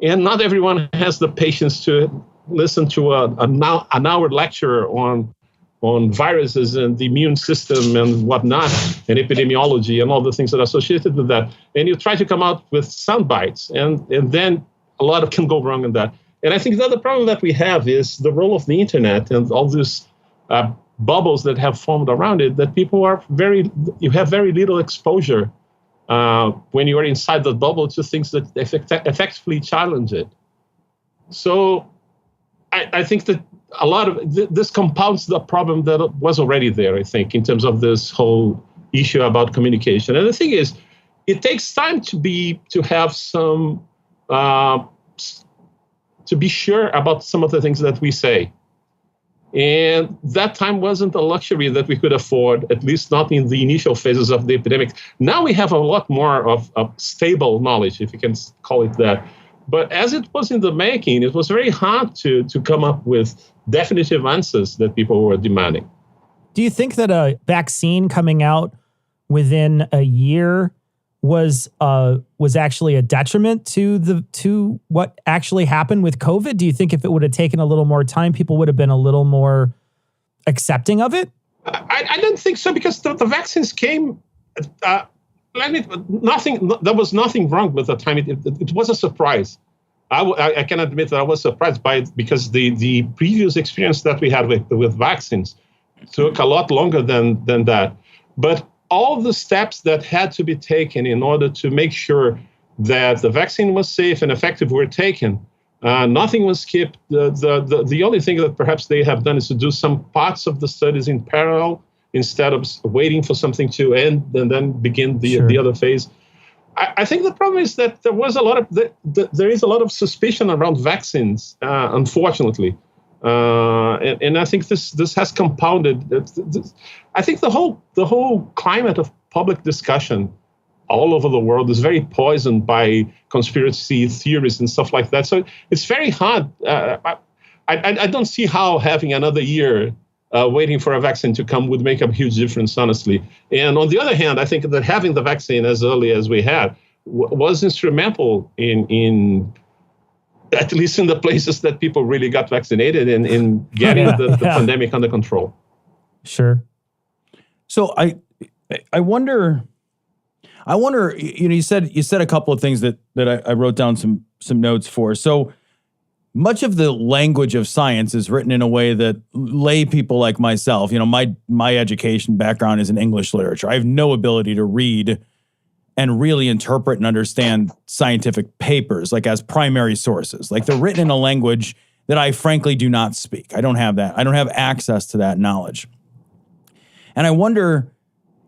and not everyone has the patience to listen to an hour lecture on viruses and the immune system and whatnot, and epidemiology and all the things that are associated with that. And you try to come out with sound bites, and then a lot can go wrong in that. And I think the other problem that we have is the role of the internet and all these bubbles that have formed around it, that people you have very little exposure when you are inside the bubble to things that effectively challenge it. So I think that a lot of this compounds the problem that was already there, I think, in terms of this whole issue about communication. And the thing is, it takes time to have some, to be sure about some of the things that we say. And that time wasn't a luxury that we could afford, at least not in the initial phases of the epidemic. Now we have a lot more of stable knowledge, if you can call it that. But as it was in the making, it was very hard to come up with definitive answers that people were demanding. Do you think that a vaccine coming out within a year was actually a detriment to what actually happened with COVID? Do you think if it would have taken a little more time, people would have been a little more accepting of it? I don't think so, because the vaccines came. There was nothing wrong with the time. It was a surprise. I can admit that I was surprised by it, because the previous experience that we had with vaccines took a lot longer than that. But all the steps that had to be taken in order to make sure that the vaccine was safe and effective were taken. Nothing was skipped. The only thing that perhaps they have done is to do some parts of the studies in parallel, instead of waiting for something to end and then begin the other phase. I think the problem is that there is a lot of suspicion around vaccines, unfortunately, and I think this has compounded. I think the whole climate of public discussion all over the world is very poisoned by conspiracy theories and stuff like that. So it's very hard. I don't see how having another year waiting for a vaccine to come would make a huge difference, honestly. And on the other hand, I think that having the vaccine as early as we had was instrumental in at least in the places that people really got vaccinated and in getting the pandemic under control. Sure. So I wonder, you said a couple of things that I wrote down some notes for. So much of the language of science is written in a way that lay people like myself, my education background is in English literature. I have no ability to read and really interpret and understand scientific papers, like as primary sources. Like, they're written in a language that I frankly do not speak. I don't have that. I don't have access to that knowledge. And I wonder,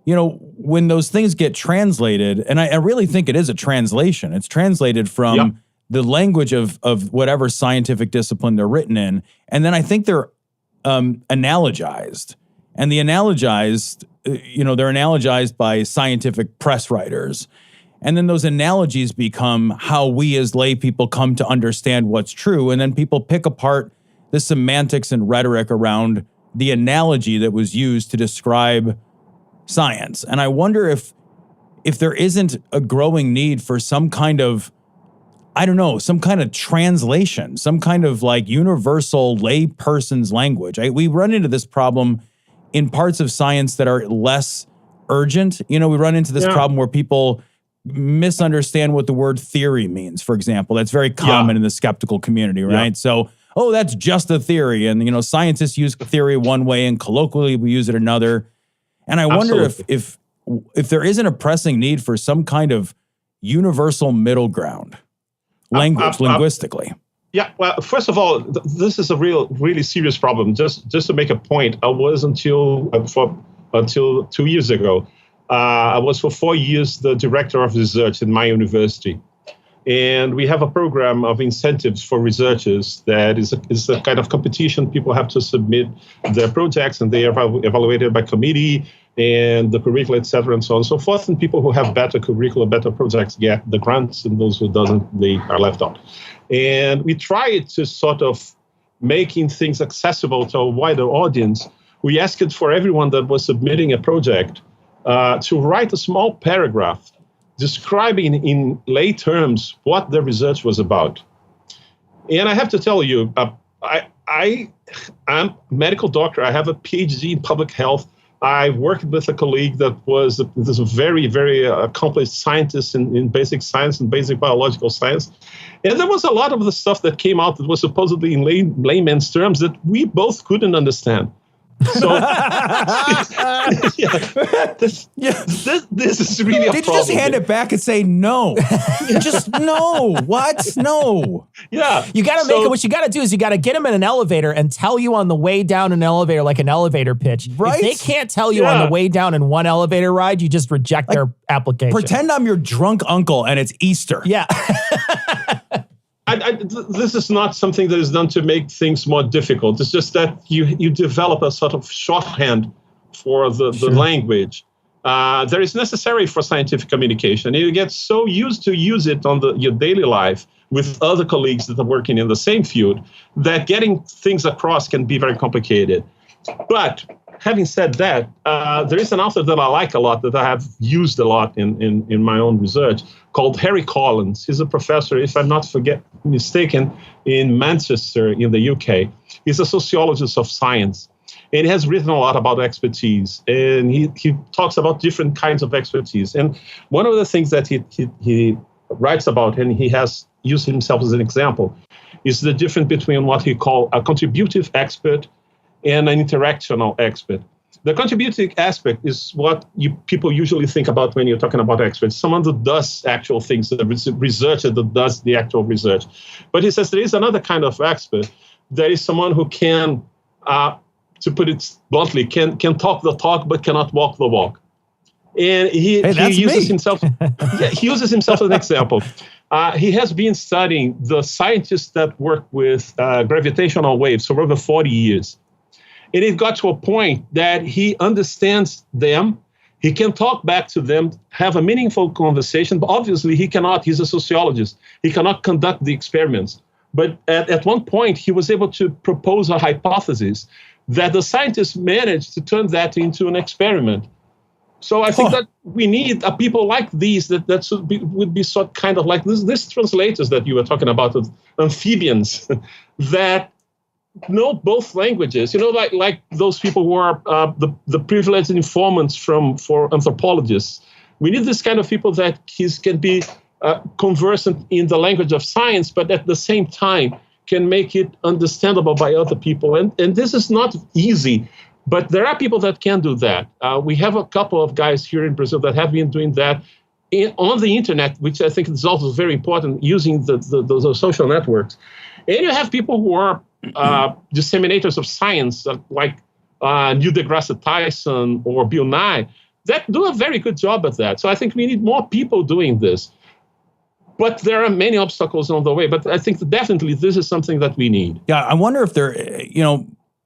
when those things get translated, and I really think it is a translation. It's translated from the language of whatever scientific discipline they're written in. And then I think they're analogized. And the analogized, they're analogized by scientific press writers. And then those analogies become how we as lay people come to understand what's true. And then people pick apart the semantics and rhetoric around the analogy that was used to describe science. And I wonder if there isn't a growing need for some kind of, some kind of translation, some kind of like universal lay person's language. We run into this problem in parts of science that are less urgent. We run into this problem where people misunderstand what the word theory means, for example. That's very common in the skeptical community, right? Yeah. So, that's just a theory. And, scientists use theory one way and colloquially we use it another. And I wonder if there isn't a pressing need for some kind of universal middle ground, linguistically. Yeah, well, first of all, this is a really serious problem. Just to make a point, I was until 2 years ago, I was for 4 years the director of research in my university. And we have a program of incentives for researchers that is a kind of competition. People have to submit their projects, and they are evaluated by committee and the curricula, et cetera, and so on and so forth. And people who have better curricula, better projects get the grants, and those who doesn't, they are left out. And we tried to sort of making things accessible to a wider audience. We asked for everyone that was submitting a project to write a small paragraph describing in lay terms what the research was about. And I have to tell you, I'm a medical doctor. I have a PhD in public health. I worked with a colleague that was a very, very accomplished scientist in basic science and basic biological science. And there was a lot of the stuff that came out that was supposedly in layman's terms that we both couldn't understand. So this is really a problem. Did you just hand it back and say no? Just no. What? No. Yeah. You got to make it. What you got to do is you got to get them in an elevator and tell you on the way down an elevator, like an elevator pitch. Right? If they can't tell you on the way down in one elevator ride, you just reject their application. Pretend I'm your drunk uncle and it's Easter. Yeah. This is not something that is done to make things more difficult. It's just that you develop a sort of shorthand for the language. That is necessary for scientific communication. You get so used to use it on your daily life with other colleagues that are working in the same field that getting things across can be very complicated. But having said that, there is an author that I like a lot, that I have used a lot in my own research, called Harry Collins. He's a professor, if I'm not mistaken, in Manchester in the UK. He's a sociologist of science, and he has written a lot about expertise. And he talks about different kinds of expertise. And one of the things that he writes about, and he has used himself as an example, is the difference between what he calls a contributive expert and an interactional expert. The contributive aspect is what people usually think about when you're talking about experts, someone that does actual things, the researcher that does the actual research. But he says there is another kind of expert. There is someone who can, to put it bluntly, can talk the talk but cannot walk the walk. And he uses himself. He uses himself as an example. He has been studying the scientists that work with gravitational waves for over 40 years. And it got to a point that he understands them. He can talk back to them, have a meaningful conversation, but obviously he cannot. He's a sociologist. He cannot conduct the experiments. But at one point, he was able to propose a hypothesis that the scientists managed to turn that into an experiment. So I think that we need people like these that would be sort kind of like this translators that you were talking about, amphibians, that know both languages. Like those people who are the privileged informants for anthropologists. We need this kind of people that can be conversant in the language of science, but at the same time can make it understandable by other people. And this is not easy, but there are people that can do that. We have a couple of guys here in Brazil that have been doing that on the internet, which I think is also very important, using the social networks. And you have people who are disseminators of science, like Neil deGrasse Tyson or Bill Nye, that do a very good job at that. So I think we need more people doing this. But there are many obstacles on the way. But I think definitely this is something that we need. Yeah, I wonder if there,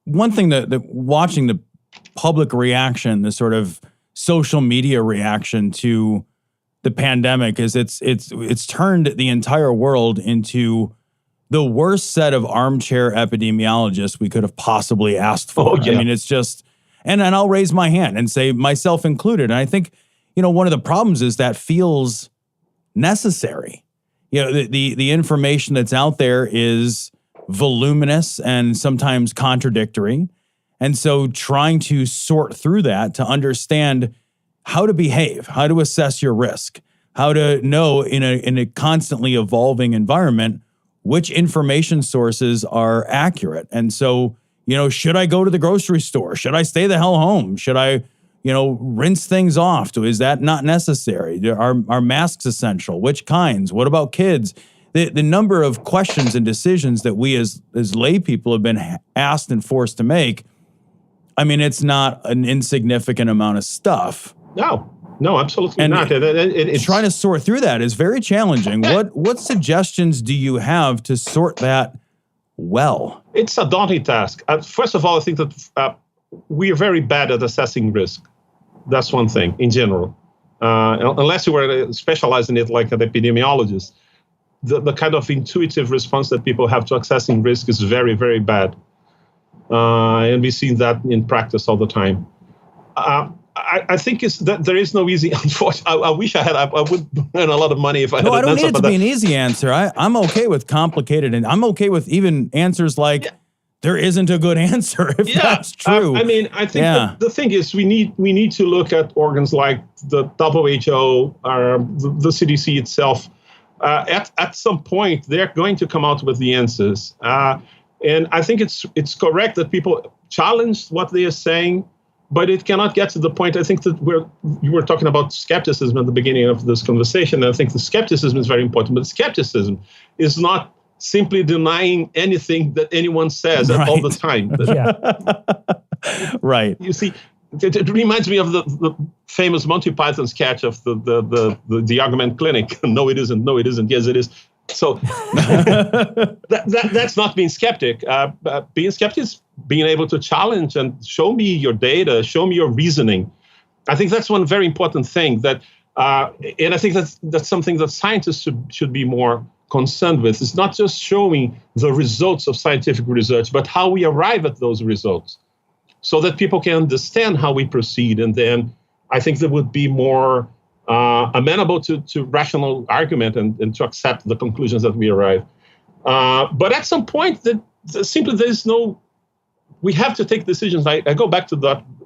one thing that watching the public reaction, the sort of social media reaction to the pandemic, is it's turned the entire world into the worst set of armchair epidemiologists we could have possibly asked for. I mean, it's just, and I'll raise my hand and say myself included. And I think, one of the problems is that feels necessary. The information that's out there is voluminous and sometimes contradictory. And so trying to sort through that to understand how to behave, how to assess your risk, how to know in a constantly evolving environment which information sources are accurate. And so, should I go to the grocery store? Should I stay the hell home? Should I, rinse things off? Is that not necessary? Are masks essential? Which kinds? What about kids? The number of questions and decisions that we as lay people have been asked and forced to make, I mean, it's not an insignificant amount of stuff. No. No, absolutely And not. It's trying to sort through that is very challenging. What suggestions do you have to sort that well? It's a daunting task. First of all, I think that we are very bad at assessing risk. That's one thing in general. Unless you were specialized in it like an epidemiologist, the kind of intuitive response that people have to assessing risk is very, very bad. And we've seen that in practice all the time. I think it's that there is no easy. Unfortunately, I wish I would earn a lot of money if I had an answer. No, I don't need it to but be an easy answer. I'm okay with complicated, and I'm okay with even answers like there isn't a good answer if that's true. I mean, I think that the thing is we need to look at organs like the WHO or the CDC itself. At some point, they're going to come out with the answers, and I think it's correct that people challenge what they are saying. But it cannot get to the point. I think that you were talking about skepticism at the beginning of this conversation. And I think the skepticism is very important. But skepticism is not simply denying anything that anyone says all the time. Right. You see, it reminds me of the famous Monty Python sketch of the argument clinic. No, it isn't. No, it isn't. Yes, it is. So that's not being skeptic. Being skeptic is being able to challenge and show me your data, show me your reasoning. I think that's one very important thing and I think that's something that scientists should be more concerned with. It's not just showing the results of scientific research, but how we arrive at those results so that people can understand how we proceed. And then I think there would be more amenable to rational argument and to accept the conclusions that we arrive. But at some point, simply there's no. We have to take decisions. I go back to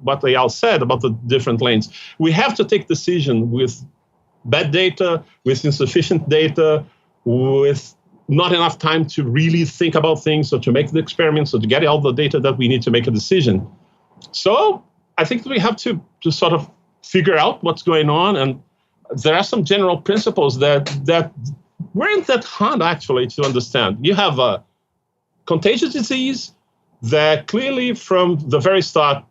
what Eyal said about the different lanes. We have to take decisions with bad data, with insufficient data, with not enough time to really think about things or to make the experiments or to get all the data that we need to make a decision. So I think we have to sort of figure out what's going on. And there are some general principles that weren't that hard, actually, to understand. You have a contagious disease that clearly from the very start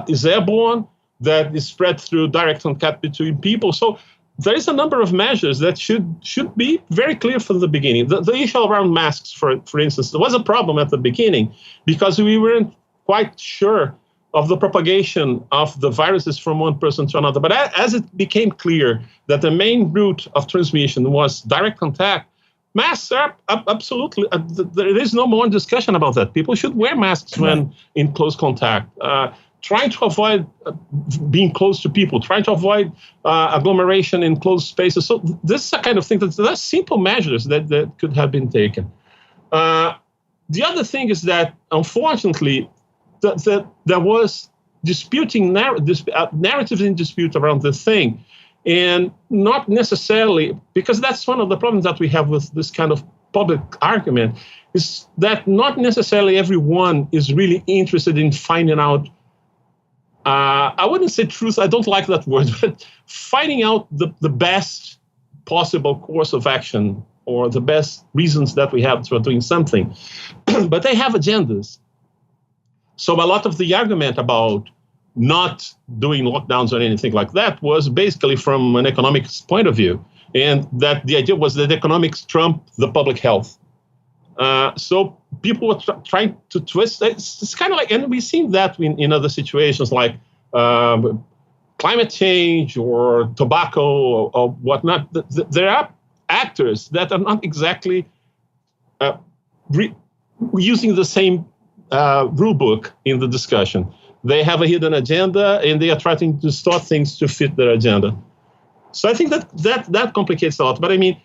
is airborne, that is spread through direct contact between people. So there is a number of measures that should be very clear from the beginning. The issue around masks, for instance, there was a problem at the beginning because we weren't quite sure of the propagation of the viruses from one person to another. But as it became clear that the main route of transmission was direct contact, masks are absolutely, there is no more discussion about that. People should wear masks when in close contact. Trying to avoid being close to people, trying to avoid agglomeration in closed spaces. So this is a kind of thing that's simple measures that could have been taken. The other thing is that, unfortunately, there was narratives in dispute around this thing. And not necessarily, because that's one of the problems that we have with this kind of public argument, is that not necessarily everyone is really interested in finding out, I wouldn't say truth, I don't like that word, but finding out the best possible course of action or the best reasons that we have for doing something. But they have agendas. So a lot of the argument about not doing lockdowns or anything like that was basically from an economics point of view. And that the idea was that economics trumped the public health. So people were trying to twist. It's kind of like, and we've seen that in other situations like climate change or tobacco or whatnot. There are actors that are not exactly using the same rule book in the discussion. They have a hidden agenda, and they are trying to distort things to fit their agenda. So I think that complicates a lot. But I mean,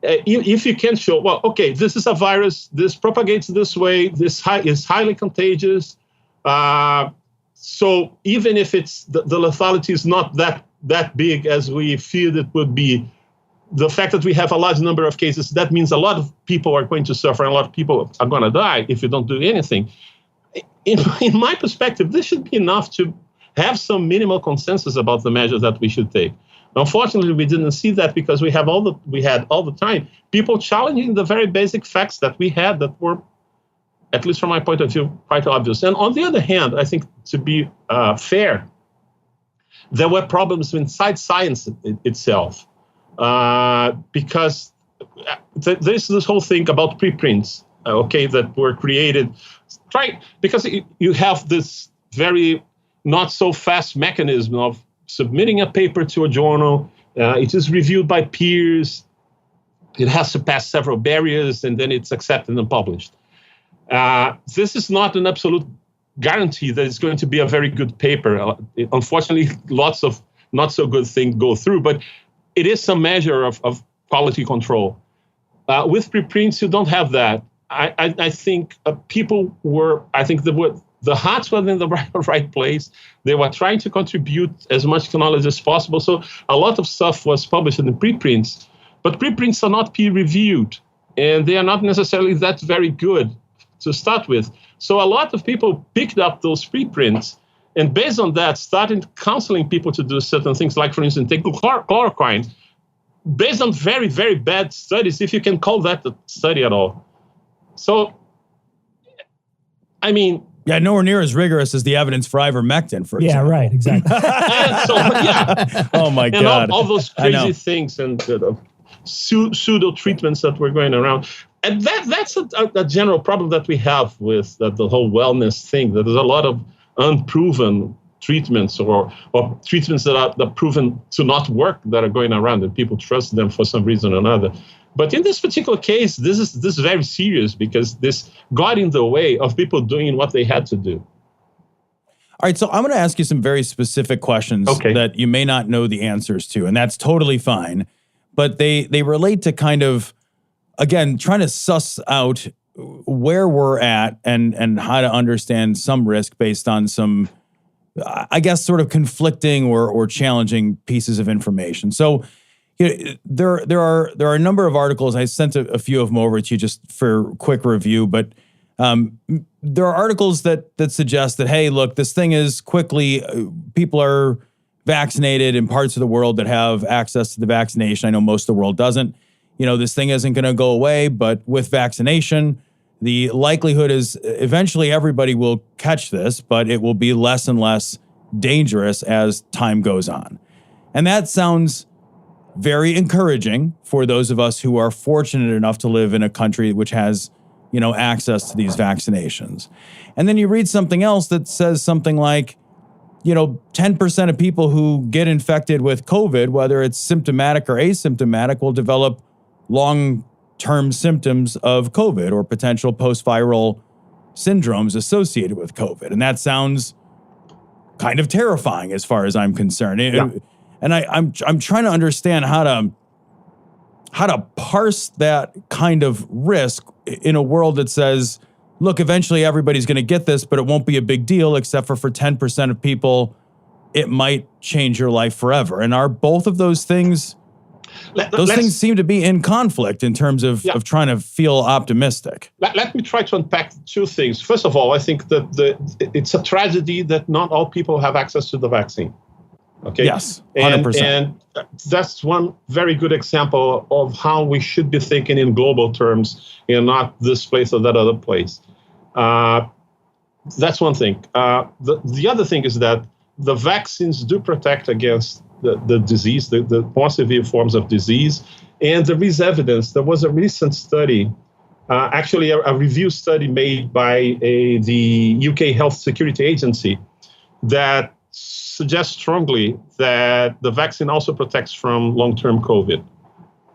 if you can show, well, okay, this is a virus, this propagates this way, this is highly contagious. So even if it's the lethality is not that big as we feared it would be, the fact that we have a large number of cases, that means a lot of people are going to suffer, and a lot of people are going to die if you don't do anything. In my perspective, this should be enough to have some minimal consensus about the measures that we should take. Unfortunately, we didn't see that because we had all the time people challenging the very basic facts that we had that were, at least from my point of view, quite obvious. And on the other hand, I think to be fair, There were problems inside science itself, because there's this whole thing about preprints, that were created, because you have this very not so fast mechanism of submitting a paper to a journal. It is reviewed by peers. It has to pass several barriers, and then it's accepted and published. This is not an absolute guarantee that it's going to be a very good paper. Unfortunately, lots of not so good things go through, but it is some measure of quality control. With preprints, you don't have that. I think the hearts were in the right place. They were trying to contribute as much knowledge as possible. So a lot of stuff was published in the preprints, but preprints are not peer-reviewed, and they are not necessarily that very good to start with. So a lot of people picked up those preprints, and based on that, started counseling people to do certain things, like, for instance, take chloroquine, based on very, very bad studies, if you can call that a study at all. So, I mean... Yeah, nowhere near as rigorous as the evidence for ivermectin, for example. Yeah, right, exactly. Oh, my God. And all those crazy things and pseudo treatments that were going around. And that's a general problem that we have with the whole wellness thing, that there's a lot of unproven treatments or treatments that are proven to not work that are going around, and people trust them for some reason or another. But in this particular case, this is very serious, because this got in the way of people doing what they had to do. All right, so I'm going to ask you some very specific questions that you may not know the answers to, and that's totally fine. But they relate to kind of, again, trying to suss out where we're at and how to understand some risk based on some, I guess, sort of conflicting or challenging pieces of information. So there are a number of articles. I sent a few of them over to you just for quick review, but there are articles that suggest that, hey, look, this thing is quickly, people are vaccinated in parts of the world that have access to the vaccination. I know most of the world doesn't. This thing isn't going to go away, but with vaccination, the likelihood is eventually everybody will catch this, but it will be less and less dangerous as time goes on. And that sounds very encouraging for those of us who are fortunate enough to live in a country which has, access to these vaccinations. And then you read something else that says something like, 10% of people who get infected with COVID, whether it's symptomatic or asymptomatic, will develop long-term symptoms of COVID or potential post-viral syndromes associated with COVID. And that sounds kind of terrifying as far as I'm concerned. And I'm trying to understand how to parse that kind of risk in a world that says, look, eventually everybody's going to get this, but it won't be a big deal, except for 10% of people, it might change your life forever. And are both of those things, those things seem to be in conflict in terms of trying to feel optimistic. Let me try to unpack two things. First of all, I think that it's a tragedy that not all people have access to the vaccine. Okay. Yes, 100%. And that's one very good example of how we should be thinking in global terms and not this place or that other place. That's one thing. The other thing is that the vaccines do protect against the disease, the more severe forms of disease. And there is evidence. There was a recent study, actually a review study made by the UK Health Security Agency, that suggests strongly that the vaccine also protects from long-term COVID.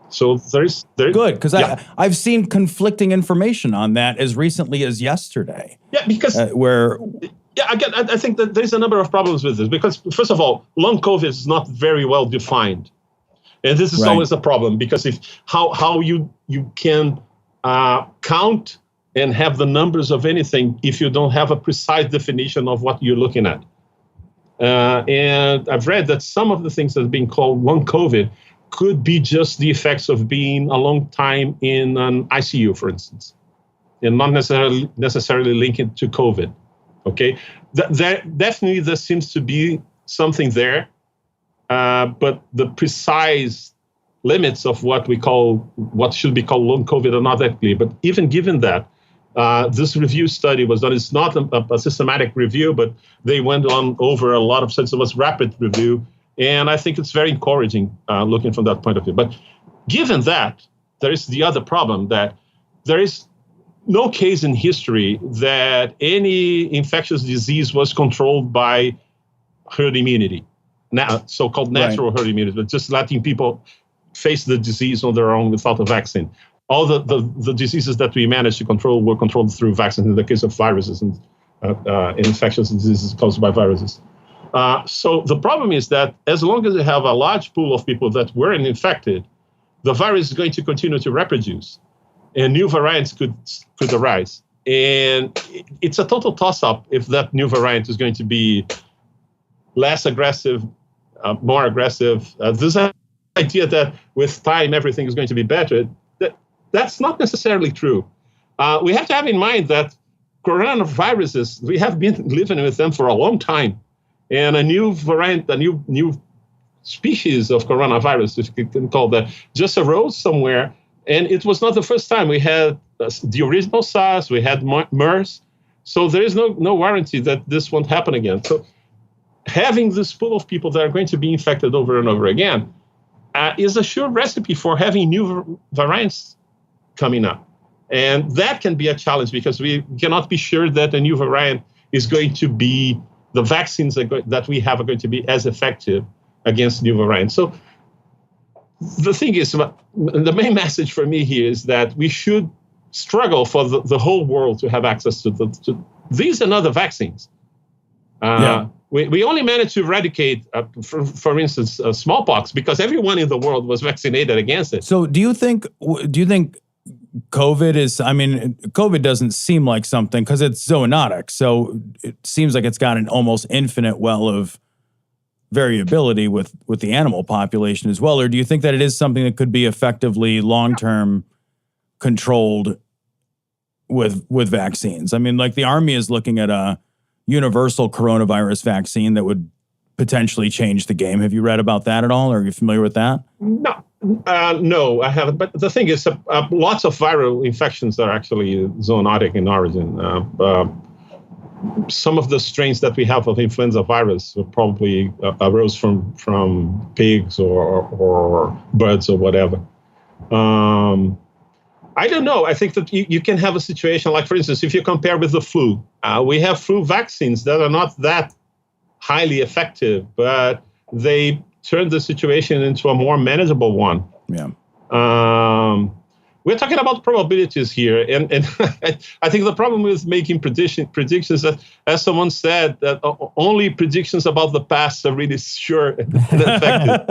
So there's good, because I've seen conflicting information on that as recently as yesterday. Yeah, because again, I think that there's a number of problems with this. Because first of all, long COVID is not very well defined, and this is always a problem, because how you can count and have the numbers of anything if you don't have a precise definition of what you're looking at. And I've read that some of the things that are being called long COVID could be just the effects of being a long time in an ICU, for instance, and not necessarily linked to COVID. Okay, there seems to be something there, but the precise limits of what should be called long COVID are not that clear. But even given that, This review study was done. It's not a systematic review, but they went on over a lot of studies. It was rapid review. And I think it's very encouraging looking from that point of view. But given that, there is the other problem that there is no case in history that any infectious disease was controlled by herd immunity, now so-called natural herd immunity, but just letting people face the disease on their own without a vaccine. All the diseases that we managed to control were controlled through vaccines in the case of viruses and infectious diseases caused by viruses. So the problem is that as long as you have a large pool of people that weren't infected, the virus is going to continue to reproduce, and new variants could arise. And it's a total toss-up if that new variant is going to be less aggressive, more aggressive. This idea that with time everything is going to be better, that's not necessarily true. We have to have in mind that coronaviruses, we have been living with them for a long time. And a new variant, a new species of coronavirus, if you can call that, just arose somewhere. And it was not the first time. We had the original SARS, we had MERS. So there is no warranty that this won't happen again. So having this pool of people that are going to be infected over and over again is a sure recipe for having new variants coming up. And that can be a challenge because we cannot be sure that a new variant is going to be, the vaccines that we have are going to be as effective against new variants. So the thing is, the main message for me here is that we should struggle for the whole world to have access to these and other vaccines. We only managed to eradicate, for instance, smallpox because everyone in the world was vaccinated against it. So do you think COVID is, I mean, COVID doesn't seem like something because it's zoonotic. So it seems like it's got an almost infinite well of variability with the animal population as well. Or do you think that it is something that could be effectively long-term controlled with vaccines? I mean, like the Army is looking at a universal coronavirus vaccine that would potentially change the game. Have you read about that at all? Or are you familiar with that? No, I haven't. But the thing is, lots of viral infections are actually zoonotic in origin. Some of the strains that we have of influenza virus probably arose from pigs or birds or whatever. I don't know. I think that you can have a situation like, for instance, if you compare with the flu, we have flu vaccines that are not that highly effective, but they turn the situation into a more manageable one. Yeah. We're talking about probabilities here, and I think the problem with making predictions that, as someone said, that only predictions about the past are really sure and effective.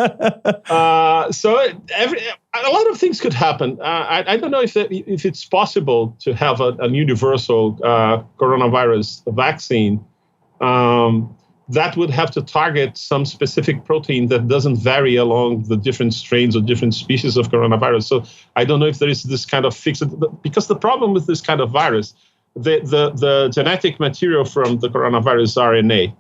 So a lot of things could happen. I don't know if it's possible to have a universal coronavirus vaccine. That would have to target some specific protein that doesn't vary along the different strains or different species of coronavirus. So I don't know if there is this kind of fixed, because the problem with this kind of virus, the genetic material from the coronavirus is RNA,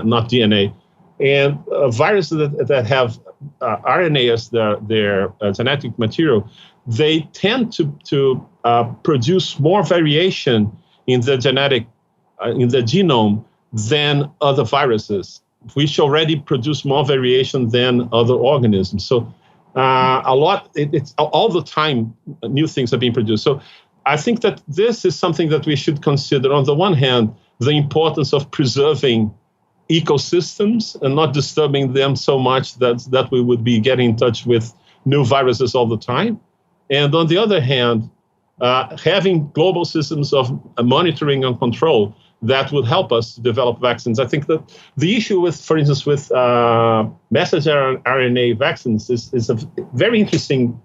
not DNA. And viruses that have RNA as their genetic material, they tend to produce more variation in the genome than other viruses, which already produce more variation than other organisms. So it's all the time new things are being produced. So I think that this is something that we should consider. On the one hand, the importance of preserving ecosystems and not disturbing them so much that we would be getting in touch with new viruses all the time. And on the other hand, having global systems of monitoring and control that would help us develop vaccines. I think that the issue with, for instance, with messenger RNA vaccines is a very interesting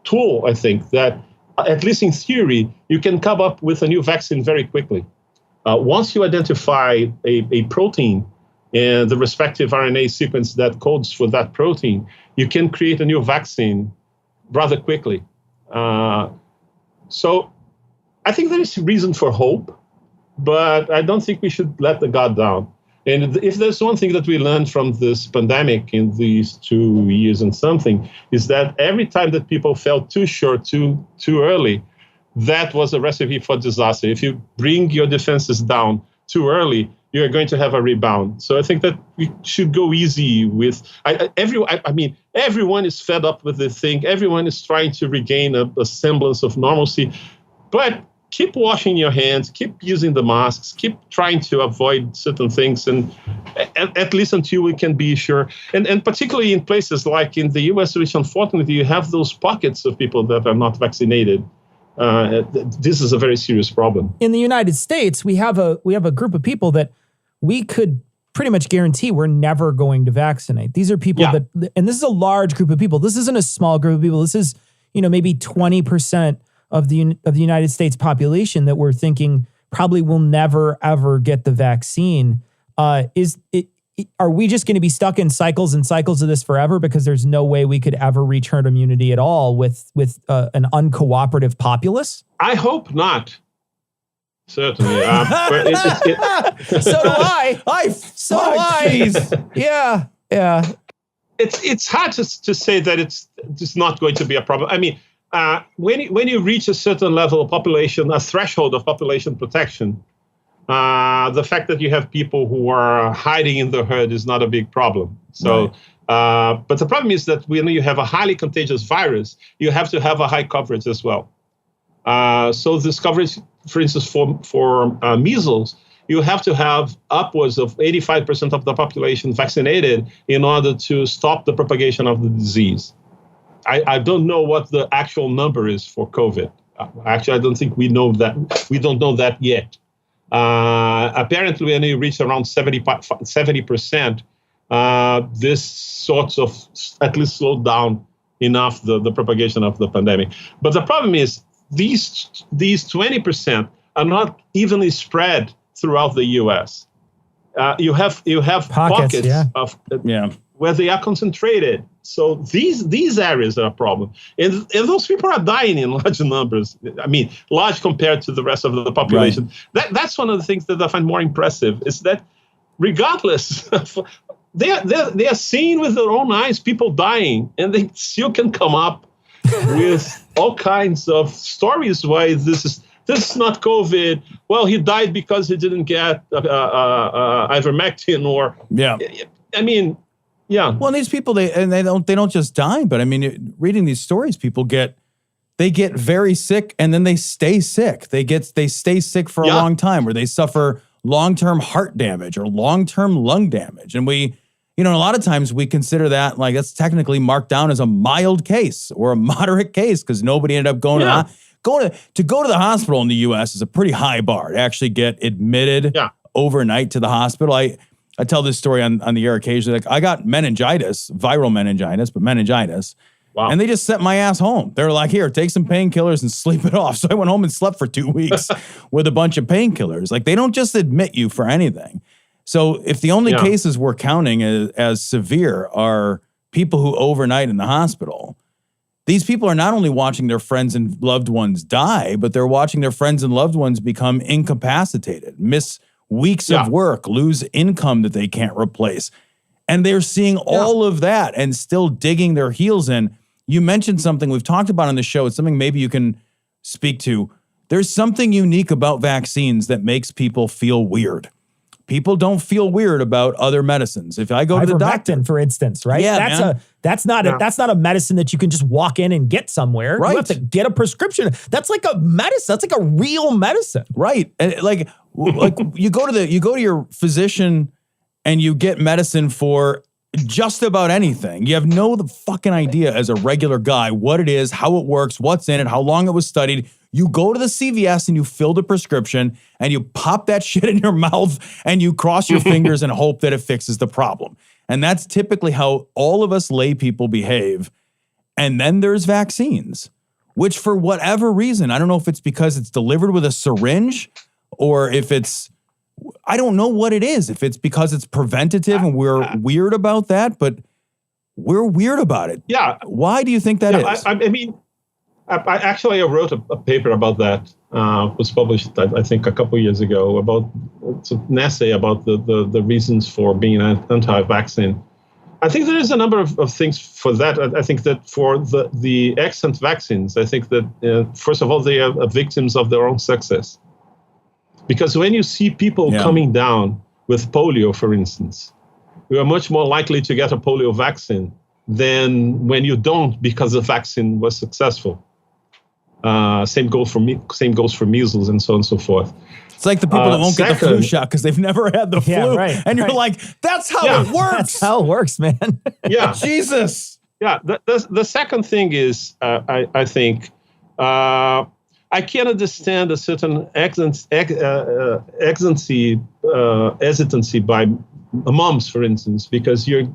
tool, I think, that at least in theory, you can come up with a new vaccine very quickly. Once you identify a protein and the respective RNA sequence that codes for that protein, you can create a new vaccine rather quickly. So I think there is reason for hope. But I don't think we should let the guard down. And if there's one thing that we learned from this pandemic in these 2 years and something, is that every time that people felt too short, too early, that was a recipe for disaster. If you bring your defenses down too early, you're going to have a rebound. So I think that we should go easy with everyone is fed up with this thing. Everyone is trying to regain a semblance of normalcy, but keep washing your hands, keep using the masks, keep trying to avoid certain things, and at least until we can be sure. And particularly in places like in the US, which unfortunately you have those pockets of people that are not vaccinated. This is a very serious problem. In the United States, we have a group of people that we could pretty much guarantee we're never going to vaccinate. These are people that, and this is a large group of people. This isn't a small group of people. This is, maybe 20% of the United States population that we're thinking probably will never ever get the vaccine. Are we just going to be stuck in cycles and cycles of this forever because there's no way we could ever reach herd immunity at all with an uncooperative populace? I hope not. Certainly. So do I. So do I. Yeah. It's hard to say that it's not going to be a problem. I mean, when you reach a certain level of population, a threshold of population protection, the fact that you have people who are hiding in the herd is not a big problem. So, but the problem is that when you have a highly contagious virus, you have to have a high coverage as well. So this coverage, for instance, for measles, you have to have upwards of 85% of the population vaccinated in order to stop the propagation of the disease. I don't know what the actual number is for COVID. Actually, I don't think we know that. We don't know that yet. Apparently, when you reach around 70%, this sort of at least slowed down enough the propagation of the pandemic. But the problem is these 20% are not evenly spread throughout the U.S. You have pockets of where they are concentrated. So these areas are a problem. And those people are dying in large numbers. I mean, large compared to the rest of the population. Right. That's one of the things that I find more impressive is that regardless, they are seeing with their own eyes people dying, and they still can come up with all kinds of stories why this is not COVID. Well, he died because he didn't get ivermectin or I mean. Yeah. Well, these people they don't just die, but I mean, reading these stories, people get very sick and then they stay sick. They stay sick for a long time, or they suffer long-term heart damage or long-term lung damage. And we, a lot of times we consider that like that's technically marked down as a mild case or a moderate case because nobody ended up going to go to the hospital in the U.S. is a pretty high bar to actually get admitted overnight to the hospital. I tell this story on the air occasionally. Like I got meningitis, viral meningitis, but meningitis. Wow. And they just sent my ass home. They were like, here, take some painkillers and sleep it off. So I went home and slept for 2 weeks with a bunch of painkillers. Like they don't just admit you for anything. So if the only cases we're counting as severe are people who overnight in the hospital, these people are not only watching their friends and loved ones die, but they're watching their friends and loved ones become incapacitated, miss weeks of work, lose income that they can't replace. And they're seeing all of that and still digging their heels in. You mentioned something we've talked about on the show. It's something maybe you can speak to. There's something unique about vaccines that makes people feel weird. People don't feel weird about other medicines. If I go to the doctor, for instance, right? Yeah, that's not a medicine that you can just walk in and get somewhere. Right. You have to get a prescription. That's like a medicine. That's like a real medicine. Right. And like you go to your physician and you get medicine for just about anything. You have no fucking idea as a regular guy what it is, how it works, what's in it, how long it was studied. You go to the CVS and you fill the prescription and you pop that shit in your mouth and you cross your fingers and hope that it fixes the problem. And that's typically how all of us lay people behave. And then there's vaccines, which for whatever reason, I don't know if it's because it's delivered with a syringe or if it's, I don't know what it is. If it's because it's preventative and we're weird about that, but we're weird about it. Yeah. Why do you think that is? I mean, I wrote a paper about that. Was published, I think, a couple of years ago. It's an essay about the reasons for being anti-vaccine. I think there is a number of things for that. I think that for the accent vaccines, I think that, first of all, they are victims of their own success. Because when you see people coming down with polio, for instance, you are much more likely to get a polio vaccine than when you don't because the vaccine was successful. Same goes for measles and so on and so forth. It's like the people that won't get the flu shot because they've never had the flu. Right, and you're like, that's how it works. That's how it works, man. Yeah. Jesus. Yeah. The second thing is, I think, I can understand a certain hesitancy by moms, for instance, because you're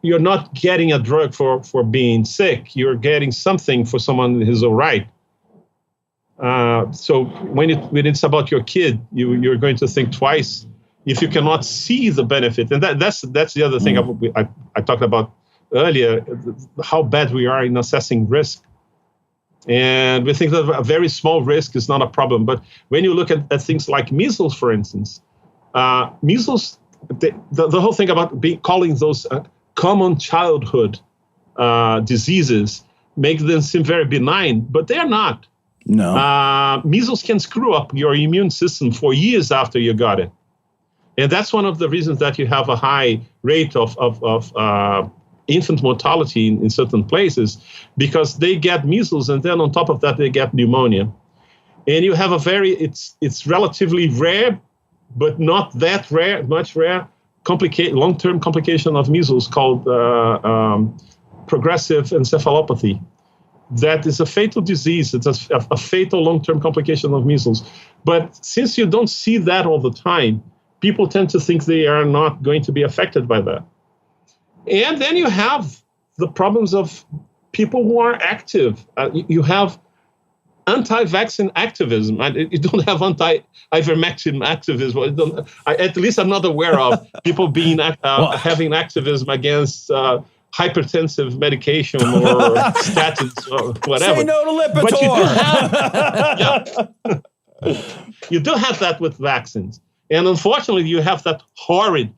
not getting a drug for being sick. You're getting something for someone who's all right. So when it's about your kid, you're going to think twice if you cannot see the benefit. And that's the other thing I talked about earlier, how bad we are in assessing risk. And we think that a very small risk is not a problem. But when you look at things like measles, for instance, measles, the whole thing about calling those common childhood diseases makes them seem very benign, but they are not. No. Measles can screw up your immune system for years after you got it. And that's one of the reasons that you have a high rate of infant mortality in certain places, because they get measles and then on top of that they get pneumonia. And you have it's relatively rare, but not that rare, much rare, long-term complication of measles called progressive encephalopathy. That is a fatal disease. It's a fatal long-term complication of measles. But since you don't see that all the time, people tend to think they are not going to be affected by that. And then you have the problems of people who are active. You have anti-vaccine activism. You don't have anti-ivermectin activism. At least I'm not aware of people being having activism against hypertensive medication or statins or whatever. Say no to Lipitor. But you do have that with vaccines. And unfortunately, you have that horrid,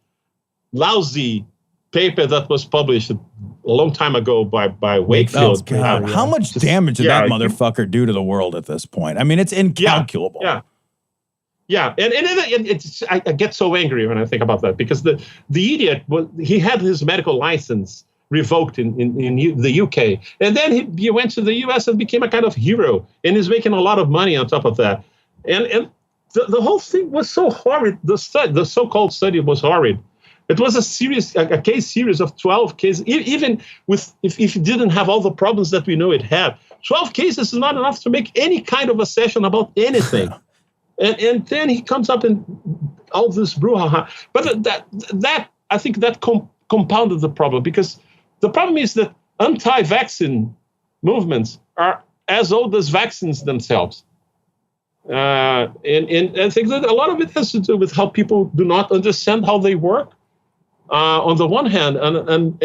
lousy paper that was published a long time ago by Wakefield. Oh, God. How much damage did that motherfucker do to the world at this point? I mean, it's incalculable. Yeah. And I get so angry when I think about that, because the idiot, he had his medical license revoked in the UK. And then he went to the US and became a kind of hero, and is making a lot of money on top of that. And the whole thing was so horrid. The so-called study was horrid. It was a case series of 12 cases, even if it didn't have all the problems that we know it had. 12 cases is not enough to make any kind of assessment about anything. And then he comes up and all this brouhaha. But that I think that compounded the problem, because the problem is that anti-vaccine movements are as old as vaccines themselves. And I think that a lot of it has to do with how people do not understand how they work, on the one hand, and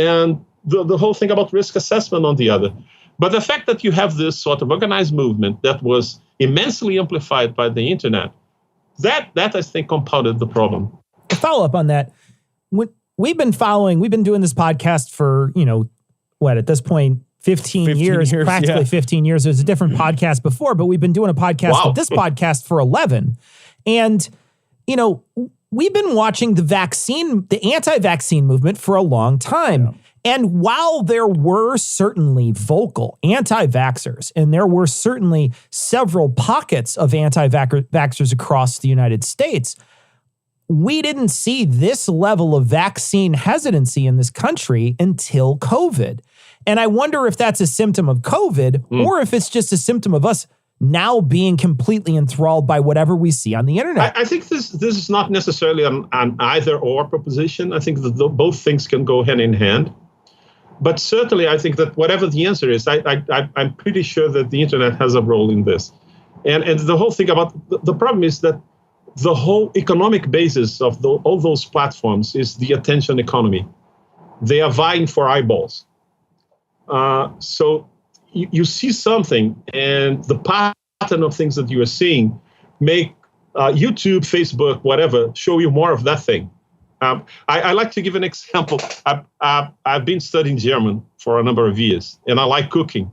the whole thing about risk assessment on the other. But the fact that you have this sort of organized movement that was immensely amplified by the internet, that I think compounded the problem. To follow up on that, we've been doing this podcast for, at this point, 15 years, practically 15 years. It was a different podcast before, but we've been doing a podcast of this podcast for 11. And, we've been watching the anti-vaccine movement for a long time. Yeah. And while there were certainly vocal anti-vaxxers, and there were certainly several pockets of anti-vaxxers across the United States, we didn't see this level of vaccine hesitancy in this country until COVID. And I wonder if that's a symptom of COVID or if it's just a symptom of us now being completely enthralled by whatever we see on the internet. I think this is not necessarily an either-or proposition. I think that both things can go hand in hand. But certainly, I think that whatever the answer is, I'm pretty sure that the internet has a role in this. And the whole thing about the problem is that the whole economic basis of all those platforms is the attention economy. They are vying for eyeballs. So you see something, and the pattern of things that you are seeing make YouTube, Facebook, whatever, show you more of that thing. I like to give an example. I've been studying German for a number of years, and I like cooking.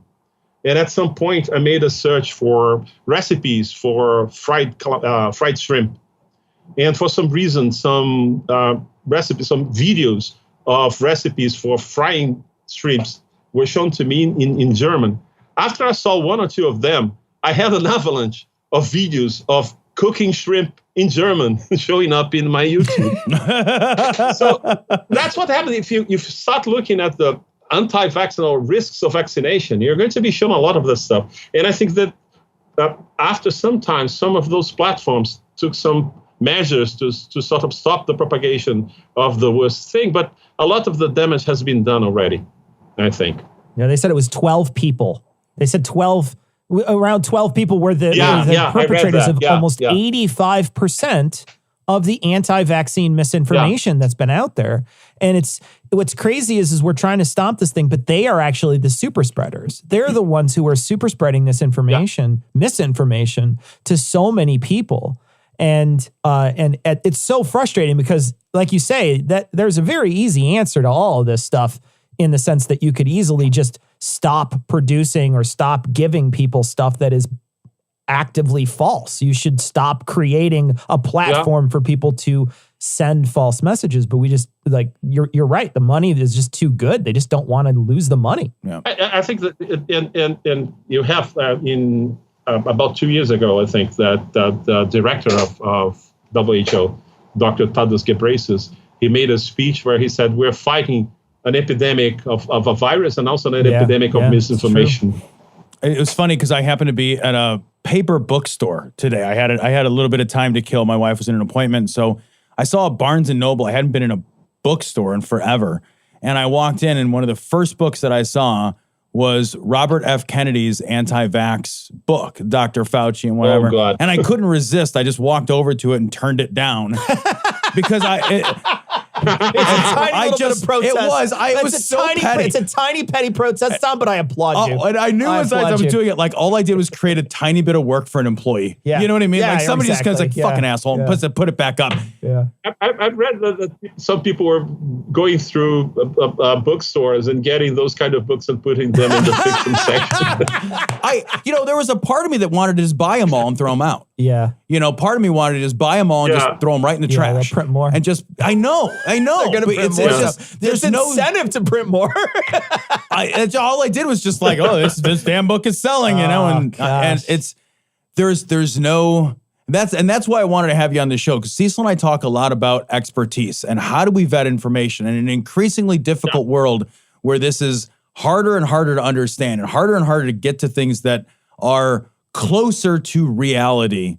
And at some point, I made a search for recipes for fried shrimp. And for some reason, some videos of recipes for frying shrimps were shown to me in German. After I saw one or two of them, I had an avalanche of videos of cooking shrimp in German showing up in my YouTube. So that's what happens if you start looking at the anti-vaccinal risks of vaccination. You're going to be shown a lot of this stuff. And I think that after some time, some of those platforms took some measures to sort of stop the propagation of the worst thing. But a lot of the damage has been done already, I think. Yeah, they said it was 12 people. They said around 12 people were the perpetrators of almost 85% of the anti-vaccine misinformation that's been out there. And what's crazy is we're trying to stop this thing, but they are actually the super spreaders. They're the ones who are super spreading this misinformation to so many people. And it's so frustrating because, like you say, that there's a very easy answer to all of this stuff, in the sense that you could easily just stop producing or stop giving people stuff that is actively false. You should stop creating a platform for people to send false messages. But we just, like, you're right. The money is just too good. They just don't want to lose the money. Yeah. I think that, and you have about 2 years ago, I think that the director of WHO, Dr. Tadros Ghebreyesus, he made a speech where he said, we're fighting an epidemic of a virus and also an epidemic of misinformation. It was funny because I happened to be at a paper bookstore today. I had a little bit of time to kill. My wife was in an appointment, so I saw a Barnes & Noble. I hadn't been in a bookstore in forever. And I walked in, and one of the first books that I saw was Robert F. Kennedy's anti-vax book, Dr. Fauci and whatever. Oh, God. And I couldn't resist. I just walked over to it and turned it down because It's a tiny little bit of protest. It was so petty. It's a tiny petty protest, Tom, but I applaud you. And I knew as I was doing it, like, all I did was create a tiny bit of work for an employee. Yeah. You know what I mean? Yeah, like, somebody just goes like, fucking asshole, and put it back up. Yeah. I've read that some people were going through bookstores and getting those kind of books and putting them in the fiction section. There was a part of me that wanted to just buy them all and throw them out. Yeah. Part of me wanted to just buy them all and just throw them right in the trash. They'll print more. And just, I know. They're going to print more. There's no incentive to print more. All I did was just like, this damn book is selling, and there's no, that's why I wanted to have you on the show, because Cecil and I talk a lot about expertise and how do we vet information in an increasingly difficult world where this is harder and harder to understand and harder to get to things that are closer to reality.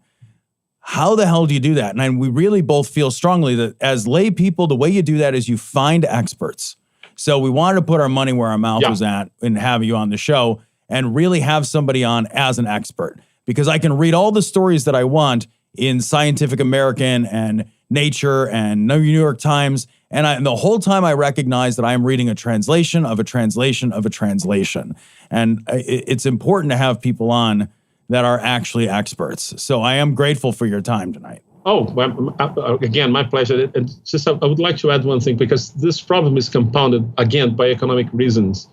How the hell do you do that? And we really both feel strongly that as lay people, the way you do that is you find experts. So we wanted to put our money where our mouth was at and have you on the show and really have somebody on as an expert, because I can read all the stories that I want in Scientific American and Nature and New York Times. And the whole time I recognize that I am reading a translation of a translation of a translation. And it's important to have people on that are actually experts. So I am grateful for your time tonight. Oh, well, again, my pleasure. And just I would like to add one thing, because this problem is compounded, again, by economic reasons.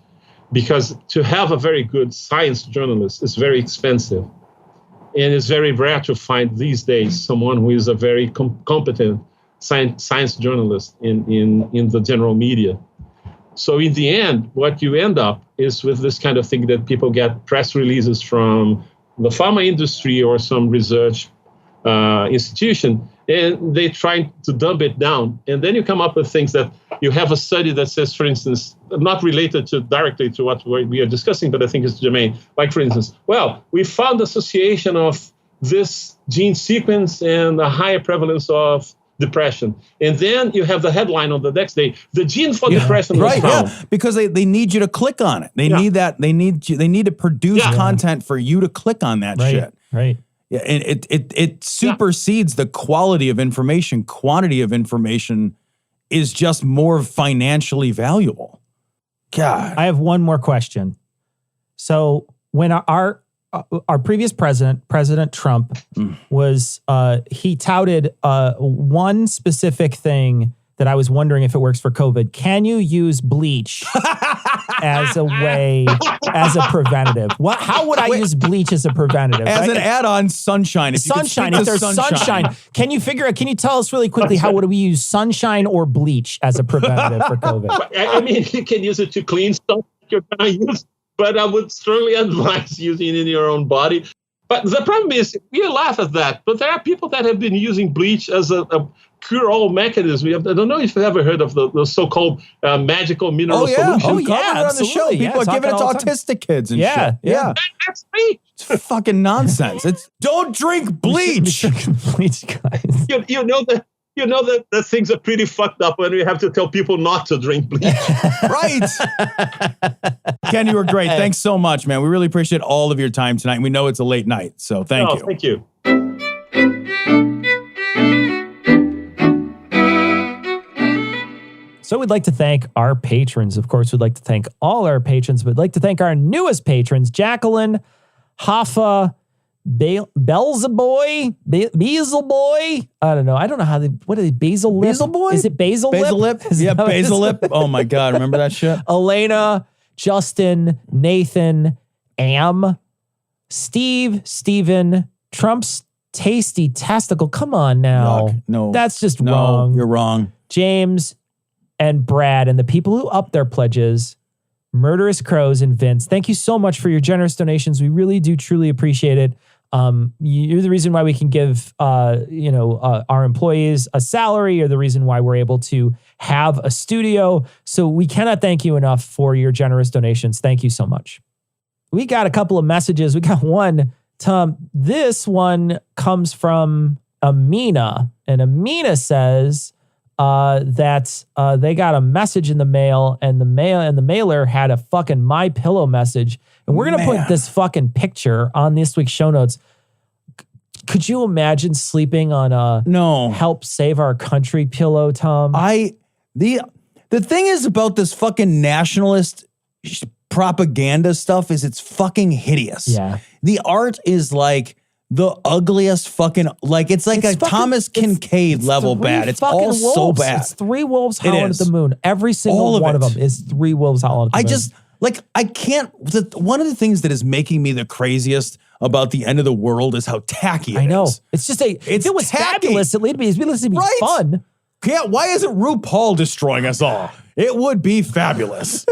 Because to have a very good science journalist is very expensive. And it's very rare to find these days someone who is a very competent science journalist in the general media. So in the end, what you end up is with this kind of thing that people get press releases from the pharma industry or some research institution, and they try to dump it down. And then you come up with things that you have a study that says, for instance, not related directly to what we are discussing, but I think it's germane. Like, for instance, we found association of this gene sequence and a higher prevalence of depression. And then you have the headline on the next day, the gene for depression was found. Yeah, because they need you to click on it. They need that. They need to produce content for you to click on that shit. Right. Yeah, and it supersedes the quality of information. Quantity of information is just more financially valuable. God. I have one more question. So when our previous President Trump, was he touted one specific thing that I was wondering if it works for COVID. Can you use bleach as a preventative? How would I use bleach as a preventative? As an add-on, sunshine. If there's sunshine. Can you tell us really quickly how would we use sunshine or bleach as a preventative for COVID? I mean, you can use it to clean stuff you're going to use, but I would strongly advise using it in your own body. But the problem is, we laugh at that, but there are people that have been using bleach as a cure-all mechanism. I don't know if you've ever heard of the so-called magical mineral solution. Oh, yeah, on the show. People are giving it to autistic kids and shit. Yeah. That's me. It's fucking nonsense. Don't drink bleach. Bleach, guys. You know that things are pretty fucked up when we have to tell people not to drink bleach. Right. Ken, you were great. Thanks so much, man. We really appreciate all of your time tonight. And we know it's a late night, so thank you. Thank you. So we'd like to thank our patrons. Of course, we'd like to thank all our patrons. We'd like to thank our newest patrons, Jacqueline, Hoffa, Belzeboy, Beelzeboy. I don't know. I don't know what are they? Basil Lip? Basil Boy? Is it Basil Lip? Basil Lip? Yeah, Basil Lip. Oh my God. Remember that shit? Elena, Justin, Nathan, Am, Steve, Steven, Trump's Tasty Testicle. Come on now. Yuck. No. That's just wrong. You're wrong. James and Brad and the people who upped their pledges, Murderous Crows and Vince. Thank you so much for your generous donations. We really do truly appreciate it. You're the reason why we can give, our employees a salary. You're the reason why we're able to have a studio. So we cannot thank you enough for your generous donations. Thank you so much. We got a couple of messages. We got one, Tom. This one comes from Amina, and Amina says that they got a message in the mail, and the mailer had a fucking My Pillow message. And we're going to put this fucking picture on this week's show notes. Could you imagine sleeping on a Help Save Our Country pillow, Tom? The thing is about this fucking nationalist propaganda stuff is it's fucking hideous. Yeah. The art is like the ugliest fucking, like it's like a Thomas Kincaid level bad. It's all wolves. so bad. It's three wolves howling at the moon. Every single one of them is three wolves howling at the moon. I can't. One of the things that is making me the craziest about the end of the world is how tacky it is. I know. It's just if it was tacky. Fabulous, it'd be fun. Yeah, why isn't RuPaul destroying us all? It would be fabulous.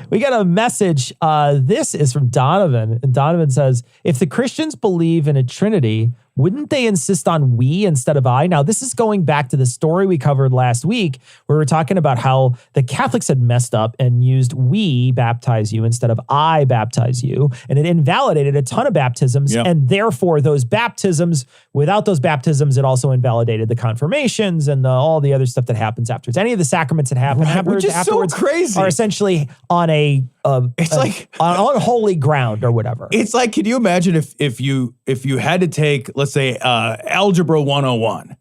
We got a message. This is from Donovan. And Donovan says, if the Christians believe in a Trinity, wouldn't they insist on we instead of I? Now, this is going back to the story we covered last week, where we were talking about how the Catholics had messed up and used we baptize you instead of I baptize you. And it invalidated a ton of baptisms. Yep. And therefore, without those baptisms, it also invalidated the confirmations and all the other stuff that happens afterwards. Any of the sacraments that happen which is afterwards so crazy. Are essentially on on holy ground or whatever. It's like, can you imagine if you had to take, let's say, Algebra 101,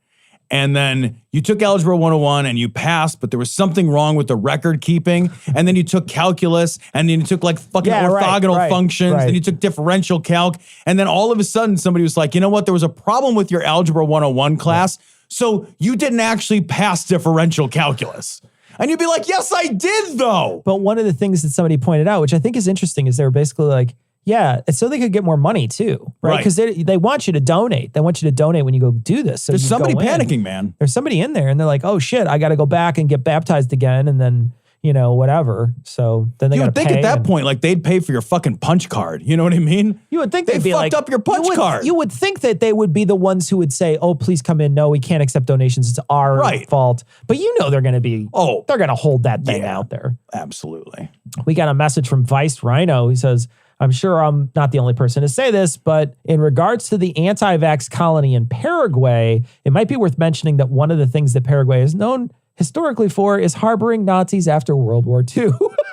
and then you took Algebra 101 and you passed, but there was something wrong with the record keeping, and then you took calculus, and then you took like fucking orthogonal functions, and you took differential calc, and then all of a sudden somebody was like, you know what, there was a problem with your Algebra 101 class, so you didn't actually pass differential calculus. And you'd be like, yes, I did, though. But one of the things that somebody pointed out, which I think is interesting, is they were basically like, yeah, it's so they could get more money too, right? Because they want you to donate. They want you to donate when you go do this. So there's somebody panicking, man. There's somebody in there, and they're like, oh shit, I got to go back and get baptized again, and then, whatever. So then they got to pay. You would think at that point, like, they'd pay for your fucking punch card. You know what I mean? You would think they'd be fucked up your punch card. You would think that they would be the ones who would say, oh, please come in. No, we can't accept donations. It's our fault. But they're going to be, they're going to hold that thing out there. Absolutely. We got a message from Vice Rhino. He says, I'm sure I'm not the only person to say this, but in regards to the anti-vax colony in Paraguay, it might be worth mentioning that one of the things that Paraguay is known historically for is harboring Nazis after World War II.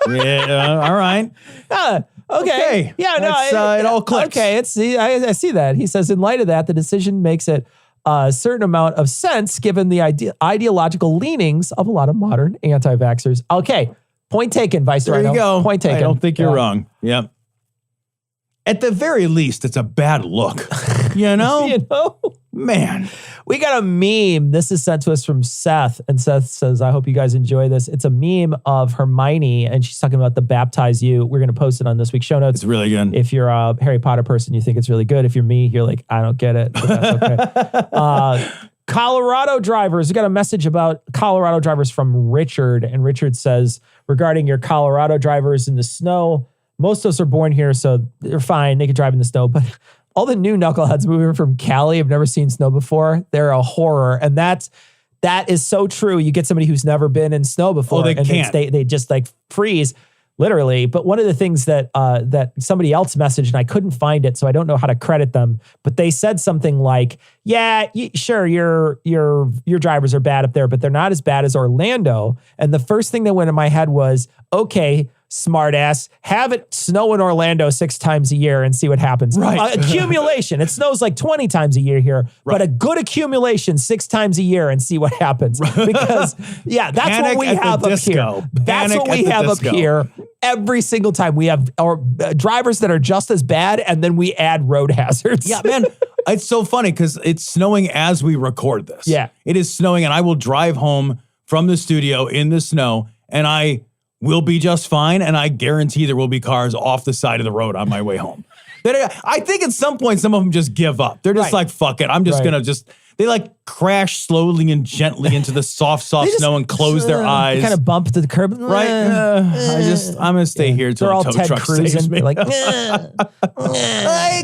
Yeah, all right. Okay. Yeah, no. It all clicks. Okay, I see that. He says, in light of that, the decision makes it a certain amount of sense given the ideological leanings of a lot of modern anti-vaxxers. Okay, point taken, Vice Rhino. There you go. Point taken. I don't think you're wrong. Yep. At the very least, it's a bad look. You know? Man. We got a meme. This is sent to us from Seth. And Seth says, I hope you guys enjoy this. It's a meme of Hermione, and she's talking about the baptize you. We're going to post it on this week's show notes. It's really good. If you're a Harry Potter person, you think it's really good. If you're me, you're like, I don't get it. But that's okay. Colorado drivers. We got a message about Colorado drivers from Richard. And Richard says, regarding your Colorado drivers in the snow, most of us are born here, so they're fine. They can drive in the snow. But all the new knuckleheads moving from Cali have never seen snow before. They're a horror. And that is so true. You get somebody who's never been in snow before. They can't. They just like freeze, literally. But one of the things that somebody else messaged, and I couldn't find it, so I don't know how to credit them, but they said something like, yeah, sure, your drivers are bad up there, but they're not as bad as Orlando. And the first thing that went in my head was, okay, smartass, have it snow in Orlando 6 times a year and see what happens. Right. Accumulation. It snows like 20 times a year here, but a good accumulation 6 times a year and see what happens. Because that's Panic what we at the have up disco. here. That's Panic what at we the have disco. up here. Every single time we have our drivers that are just as bad, and then we add road hazards. Yeah, man. It's so funny because it's snowing as we record this. Yeah. It is snowing, and I will drive home from the studio in the snow, and I will be just fine, and I guarantee there will be cars off the side of the road on my way home. I think at some point, some of them just give up. They're just like, fuck it. I'm just going to they like crash slowly and gently into the soft snow and close their eyes. Kind of bump to the curb. Right? I'm going to stay here till They're all the tow Ted truck Cruz saves me. like, I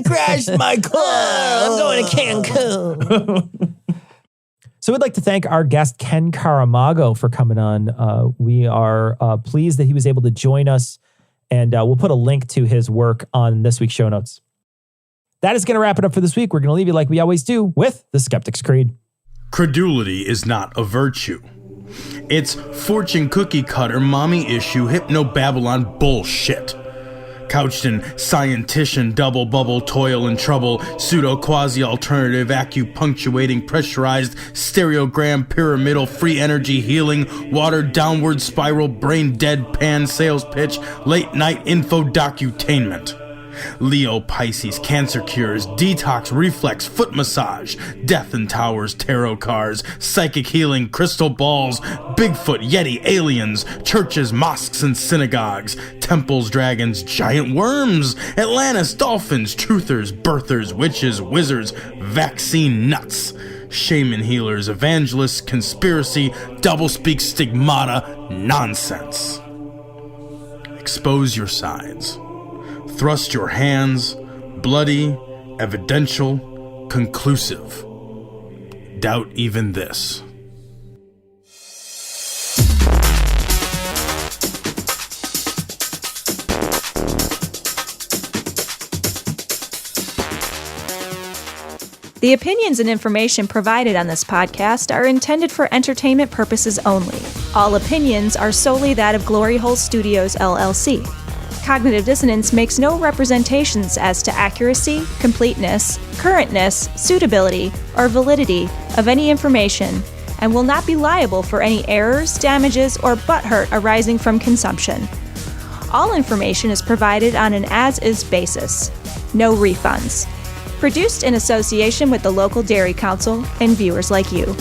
crashed my car. I'm going to Cancun. So we'd like to thank our guest, Ken Camargo, for coming on. We are pleased that he was able to join us, and we'll put a link to his work on this week's show notes. That is going to wrap it up for this week. We're going to leave you like we always do with the Skeptic's Creed. Credulity is not a virtue. It's fortune cookie cutter, mommy issue, hypno-Babylon bullshit. Couched in scientician, double bubble, toil and trouble, pseudo quasi alternative, acupunctuating, pressurized, stereogram, pyramidal, free energy healing, water downward spiral, brain deadpan sales pitch, late night info docutainment. Leo, Pisces, cancer cures, detox, reflex, foot massage, death and towers, tarot cards, psychic healing, crystal balls, Bigfoot, Yeti, aliens, churches, mosques and synagogues, temples, dragons, giant worms, Atlantis, dolphins, truthers, birthers, witches, wizards, vaccine nuts, shaman healers, evangelists, conspiracy, doublespeak, stigmata, nonsense. Expose your sides. Thrust your hands, bloody, evidential, conclusive. Doubt even this. The opinions and information provided on this podcast are intended for entertainment purposes only. All opinions are solely that of Glory Hole Studios, LLC. Cognitive Dissonance makes no representations as to accuracy, completeness, currentness, suitability, or validity of any information, and will not be liable for any errors, damages, or butthurt arising from consumption. All information is provided on an as-is basis. No refunds. Produced in association with the local Dairy Council and viewers like you.